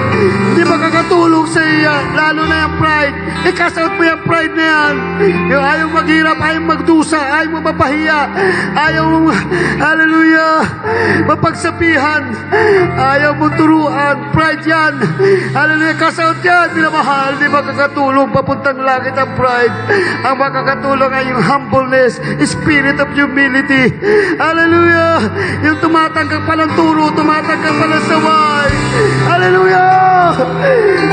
Hindi makakatulong sa iya, lalo na yung pride. Ikasout mo yung pride na yan. Yung ayaw maghirap, ayaw magdusa, ayaw mo mapahiya, ayaw mo, hallelujah, mapagsabihan, ayaw mo turuan, pride yan. Hallelujah, kasout yan, minamahal, di makakatulong, papuntang langit ang pride. Ang makakatulong ay yung humbleness, spirit of humility. Hallelujah, yung tumatanggap pa ng turo, tumatanggap ka ng saway. Hallelujah!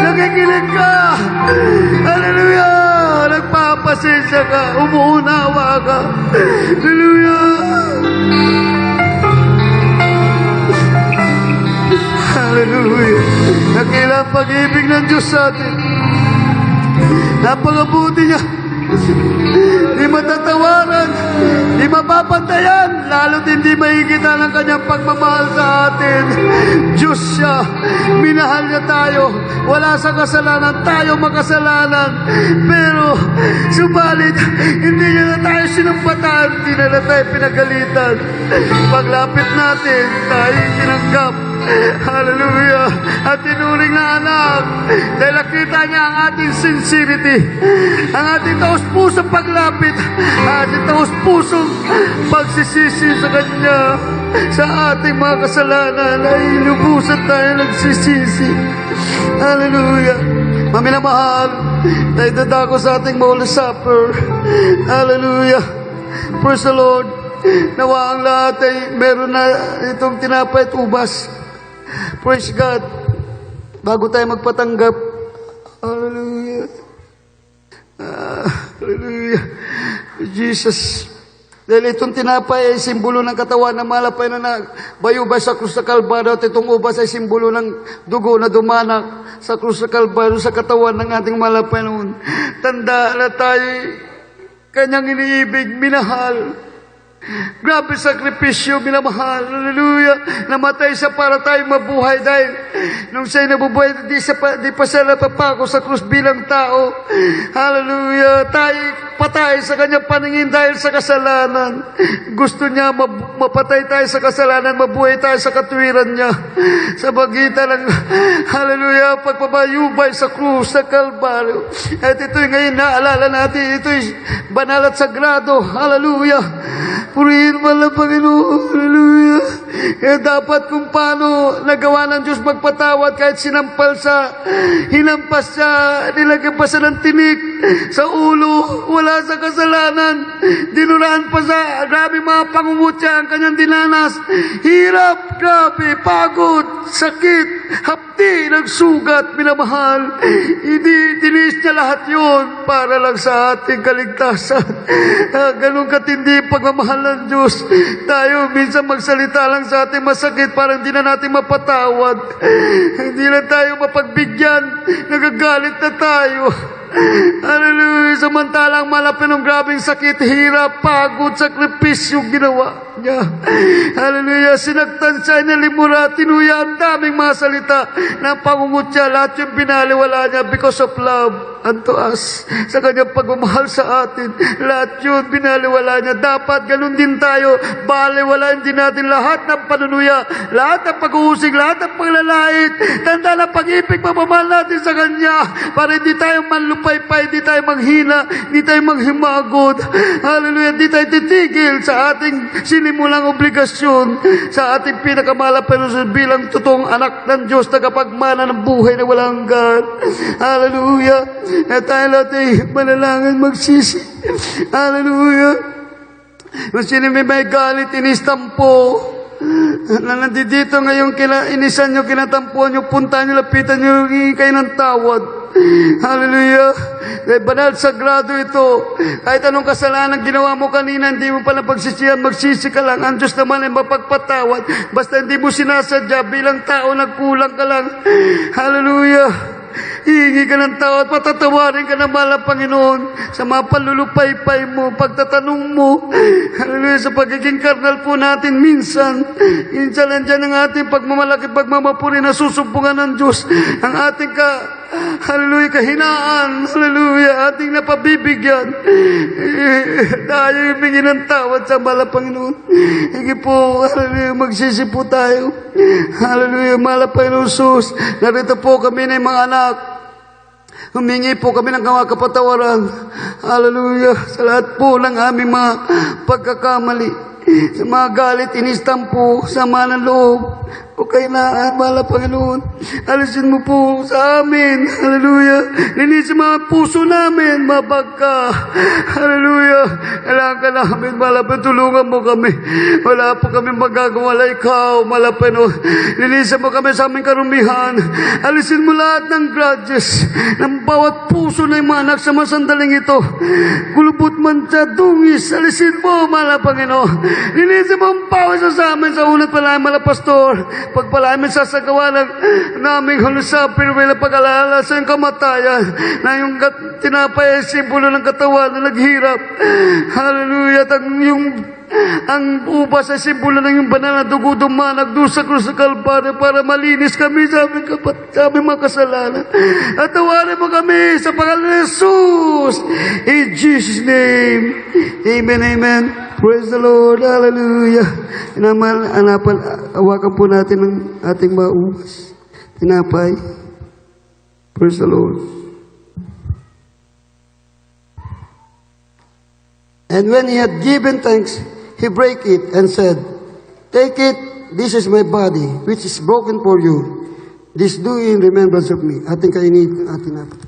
Nakikinig ka. Hallelujah! Nagpapasensya ka. Umuunawa ka. Hallelujah! Hallelujah! Nakilang pag-ibig ng Diyos sa atin. Napakabuti niya. Di matatawaran, di mapapantayan, lalo't hindi mahigita ng kanyang pagmamahal sa atin. Diyos siya, minahal niya tayo, wala sa kasalanan, tayo makasalanan. Pero, subalit, hindi niya na tayo sinumpatan, hindi na tayo pinagalitan. Paglapit natin, tayo tinanggap. Hallelujah. At tinuring na anak. Dahil nakita niya ang ating sincerity. Ang ating taos-pusong paglapit. Ang ating taos-pusong pagsisisi sa Kanya. Sa ating mga kasalanan ay lubusan tayo nagsisisi. Hallelujah. Maminamahal, tayo dadako sa ating Holy Supper. Hallelujah. Praise the Lord. Nawa ang lahat ay meron na itong tinapay at ubas. Praise God. Bago tayo magpatanggap. Hallelujah. Hallelujah. Jesus. Dahil itong tinapay ay simbolo ng katawan na malapay na nagbayubay sa krus sa Kalbaryo at itong ubas ay simbolo ng dugo na dumanak sa krus sa Kalbaryo sa katawan ng ating malapay noon. Tanda na tayo Kanyang iniibig, minahal. Grabe sakripisyo, minamahal. Hallelujah. Namatay siya para tayo mabuhay dahil nung siya'y nabubuhay, di pa siya napapako sa krus bilang tao. Hallelujah. Tayo patay sa kanyang paningin dahil sa kasalanan. Gusto niya mapatay tayo sa kasalanan, mabuhay tayo sa katuwiran niya. Sa bagitan ng, hallelujah, pagpabayubay sa krus sa Kalbaryo. At ito'y ngayon naalala natin, ito'y banal at sagrado. Hallelujah. Purihin mo lang, Panginoon. Hallelujah. Kaya dapat kung paano nagawa ng Diyos magpatawad kahit sinampal sa, hinampas siya, nilagyan pa siya ng tinik sa ulo, wala sa kasalanan. Dinuraan pa sa grabe mga pangungutya ang kanyang dinanas. Hirap, grabe, pagod, sakit, hapdi, nagsugat, minamahal. Hindi, tinis niya lahat yun para lang sa ating kaligtasan. Ganun katindi pagmamahal ng Diyos. Tayo minsan magsalita lang sa ating masakit, parang hindi na natin mapatawad. Hindi na tayo mapagbigyan. Nagagalit na tayo. Hallelujah. Samantalang malapit ng grabing sakit, hirap, pagod, sakripisyo ginawa niya. Hallelujah. Sinagtan siya, inalimura, tinuya ang daming mga salita ng pangungutya. Lahat yung binaliwala niya because of love unto us. Sa kanyang pagmamahal sa atin. Lahat yun binaliwala niya. Dapat ganun din tayo. Baliwalaan din natin lahat ng panunuya, lahat ng pag-uusig, lahat ng paglalait. Tanda na pag-ibig, pagmamahal natin sa Kanya para hindi tayo manlupaypay, hindi tayo manghina, hindi tayo manghimagod. Hallelujah. Hindi tayo titigil sa ating sinimulang obligasyon, sa ating pinakamalapit bilang totoong anak ng Diyos, tagapagmana ng buhay na walang hanggan. Hallelujah. Na tayo lahat ay manalangin, magsisi. Hallelujah. Kung sino may galit, inistampo, na nandito ngayon, inisan nyo, kinatampuan nyo, punta nyo, lapitan nyo, hingi kayo ng tawad. Hallelujah. Kaya banal, sagrado ito. Kahit anong kasalanan ginawa mo kanina, hindi mo pala pagsisihan, magsisi ka lang. Ang Diyos naman ay mapagpatawad. Basta hindi mo sinasadya, bilang tao nagkulang ka lang. Hallelujah. Hihingi ka ng tawad, patatawarin ka ng mahal, Panginoon, sa mga palulupaypay mo, pagtatanong mo. Hallelujah, sa pagiging karnal po natin minsan nandiyan ang ating pagmamalaki, pagmamapuri na susumpungan ng Diyos. Ang ating hallelujah, kahinaan, hallelujah, ating napabibigyan. Tayo humingi ng tawad sa mahal, Panginoon. Higi po, hallelujah, magsisi po tayo. Hallelujah, mahal, Panginoon Sus. Narito po kami ng mga anak. Humingi po kami ng kapatawaran. Hallelujah. Sa lahat po ng aming mga pagkakamali. Sa mga galit, inistampo, sama ng loob. O kailangan, mahal, Panginoon. Alisin mo po sa amin. Hallelujah. Linisin mga puso namin. Mabagka. Hallelujah. Kailangan ka namin, mahal, tulungan mo kami. Wala po kami magagawa na ikaw, mahal, Panginoon. Linisin mo kami sa aming karumihan. Alisin mo lahat ng grudges ng bawat puso ng mga anak sa mga sandaling ito. Kulubot man sa dungis. Alisin mo, mahal, Panginoon. Linisin mo ang pawis sa amin sa unat pala, mahal, Pastor. Pagpalamin sa sagawa ng naming halusapin, may napag-alala sa iyong kamatayan, na yung tinapay ay simbolo ng katawan na naghirap. Hallelujah. At yung Ang ubas ay simbolo ng iyong banal na dugo dumanag doon sa krus sa Kalbaryo para malinis kami sa aming mga kasalanan. At tawarin mo kami sa pangalan ni Jesus. In Jesus' name. Amen, amen. Praise the Lord. Hallelujah. Awakan po natin ang ating mga ubas. Tinapay. Praise the Lord. And when he had given thanks, he brake it and said, "Take it, this is my body, which is broken for you. This do in remembrance of me." Ating kainin ang ating natin.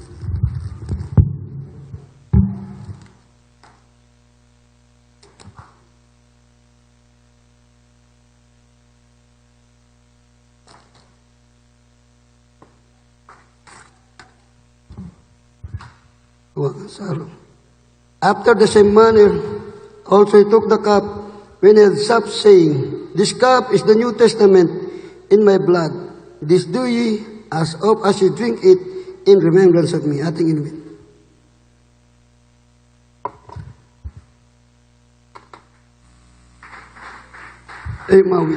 After the same manner, also he took the cup when he had supped, saying, "This cup is the New Testament in my blood. This do ye as oft as you drink it in remembrance of me." Ating inumin. Mawi.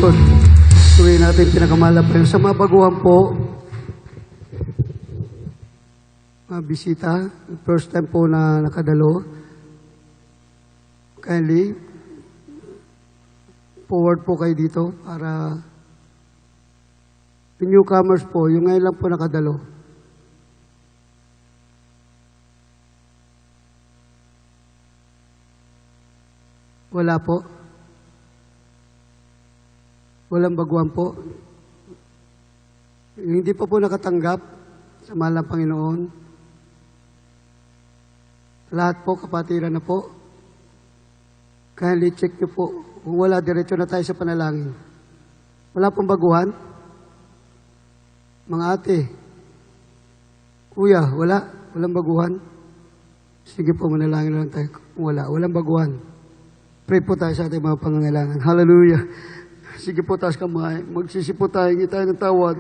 po. Tuloy natin pinakamahal na Panginoon. Sa mga baguhan po, mga bisita, first time po na nakadalo, kindly, forward po kayo dito para yung newcomers po, yung ngayon lang po nakadalo. Wala po. Walang baguhan po. Yung hindi pa po nakatanggap sa mahal ng Panginoon. Lahat po, kapatiran na po. Kindly check nyo po. Kung wala, diretso na tayo sa panalangin. Wala pong baguhan? Mga ate, kuya, walang baguhan? Sige po, manalangin lang tayo. Kung walang baguhan. Pray po tayo sa ating mga pangangailangan. Hallelujah. Sige po, taas kamay. Magsisi po tayo, hindi tayo ng tawad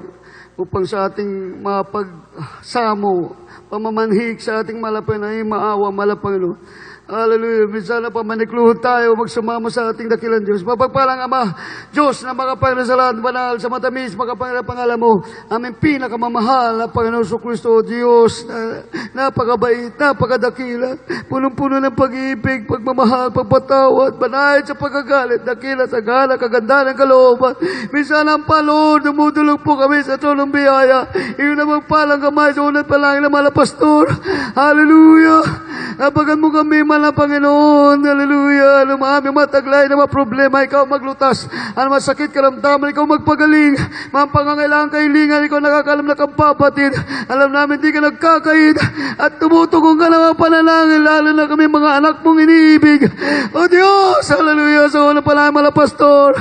upang sa ating mapagsamo, pamamanhik sa ating malapay na maawa, Panginoon. Hallelujah. Minsan na pamanikluhod tayo, magsumama sa ating dakilang Diyos. Mapagpalang Ama, Diyos na makapangyarihan sa lahat, banal, sa matamis, makapangyarihan pangalan mo, aming pinakamamahal na Panginoon sa Kristo, Diyos, na napakabait, napakadakila, punong-puno ng pag-ibig, pagmamahal, pagpatawad, banayad sa pagkagalit, dakila sa gala, kaganda ng kalooban. Minsan ang Lord, dumudulog po kami sa tronong biyaya. Iyon na magpalang kamay sa unang palangin ng mga pastor. Hallelujah. Napagan mo kami, na Panginoon, hallelujah, ano maaming mataglay na mga problema, ikaw maglutas, ano masakit karamdaman, ikaw magpagaling, mga pangangailangan kailingan, ikaw nakakalam na kampapatid, alam namin di ka nagkakait, at tumutugong ka na mga panalangin, lalo na kami mga anak mong iniibig. O Diyos, hallelujah, sa unang palangin mga pastor,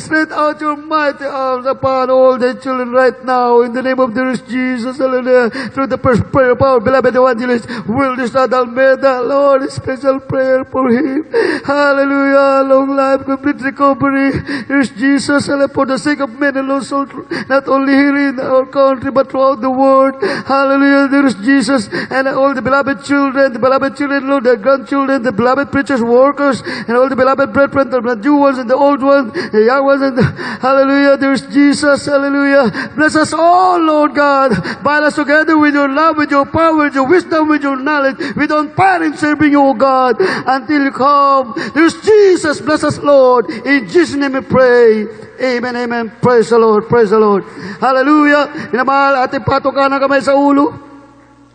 spread out your mighty arms upon all the children right now, in the name of the Lord Jesus, hallelujah, through the first prayer of our beloved evangelist, Wilder Almeida, Lord, special prayer for him. Hallelujah. Long life, complete recovery. Here's Jesus. And for the sake of men and also not only here in our country, but throughout the world. Hallelujah. There's Jesus. And all the beloved children, Lord, the grandchildren, the beloved preachers, workers, and all the beloved brethren, the new ones and the old ones, the young ones, and hallelujah. There's Jesus. Hallelujah. Bless us all, Lord God. Bind us together with your love, with your power, with your wisdom, with your knowledge, with on fire in serving you, O God, until you come. There's Jesus. Bless us, Lord. In Jesus' name we pray. Amen, amen. Praise the Lord. Praise the Lord. Hallelujah. Minamahal, ating patukan ng kamay sa ulo.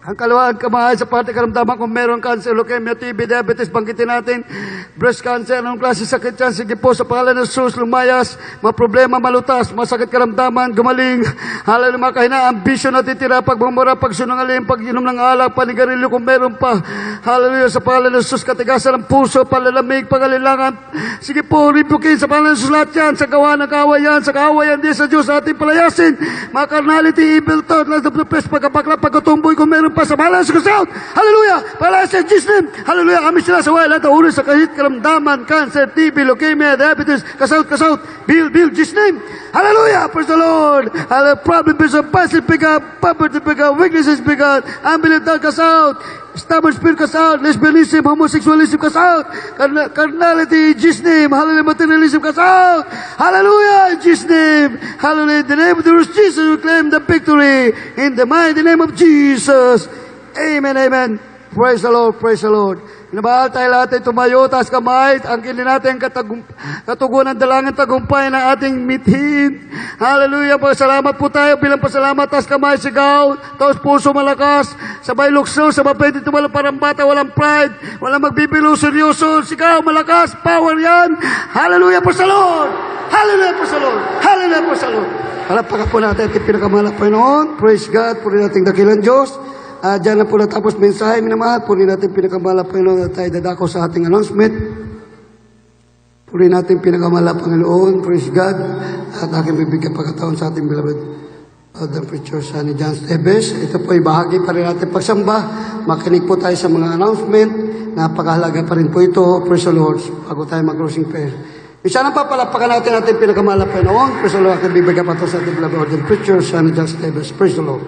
Ang kalawaan kamay sa parte karamdaman kung meron cancer, leukemia, TB, diabetes, banggitin natin. Breast cancer, anong klase sakit yan? Sige po, sa pangalan ng Jesus, lumayas, mga problema, malutas, masakit karamdaman, gumaling. Hallelujah, mga kahina, ambisyon natitira, pagmumura, pagsunungaling, pag-inom ng alak, panigarilyo kung meron pa. Hallelujah, sa pangalan ng Jesus, katigasan ng puso, palalamig, pangalilangan. Sige po, ribukin sa pangalan ng Jesus lahat yan, sa gawa ng kawayan, sa kawayan din sa Diyos, ating palayasin. Mga carnality, evil thought, last of the flesh, pagkapakla, pagkatumboy, kung meron pa sa pangalan ng Jesus. Hallelujah, palayasin, Jesus name. Hallelujah, kami sila sa wala, lahat ulo sa kahit karamdaman, cancer, TB, leukemia, diabetes, kasaut, Bill, Jesus name. Hallelujah, praise the Lord. Hallelujah, problem is a passion pick up, poverty pick up, weaknesses pick up, unbelief down, kasaut. Stubborn spirit, cast out. Lesbianism, homosexualism, cast out. Carnality, in Jesus' name. Hallelujah, materialism, cast out. Hallelujah, in Jesus' name. Hallelujah, in the name of the Lord Jesus, we claim the victory. In the mighty name of Jesus. Amen, amen. Praise the Lord, praise the Lord. Minamahal tayo lahat ay tumayo, taas kamay, angkinin natin katugunan dalangin tagumpay ng ating mithin. Hallelujah, pasalamat po tayo, bilang pasalamat, taas kamay, sigaw, taos puso malakas, sabay lukso, sabay pwede tumalang parang bata, walang pride, walang magbibilo, seryoso, sigaw, malakas, power yan. Hallelujah po sa Lord! Hallelujah po sa Lord! Hallelujah po sa Lord! Palapakan po natin at pinakamalak Panginoon. Praise God, puri nating dakilang Diyos. Diyan na po natapos mensahe, minamahal. Puri natin pinakamalap Panginoon at tayo dadako sa ating announcement. Puri natin pinakamalap Panginoon. Praise God. At aking bibigyan pagkataon sa ating beloved Father Preacher Sonny John Esteves. Ito po ay bahagi pa rin natin pagsamba. Makinig po tayo sa mga announcement. Napakahalaga pa rin po ito. Praise the Lord. Bago tayo mag-closing prayer. Sana pa palapakan natin ating pinakamalap Panginoon. Praise the Lord. Aking bibigyan pa ito sa ating beloved Preacher Sonny John Esteves. Praise the Lord.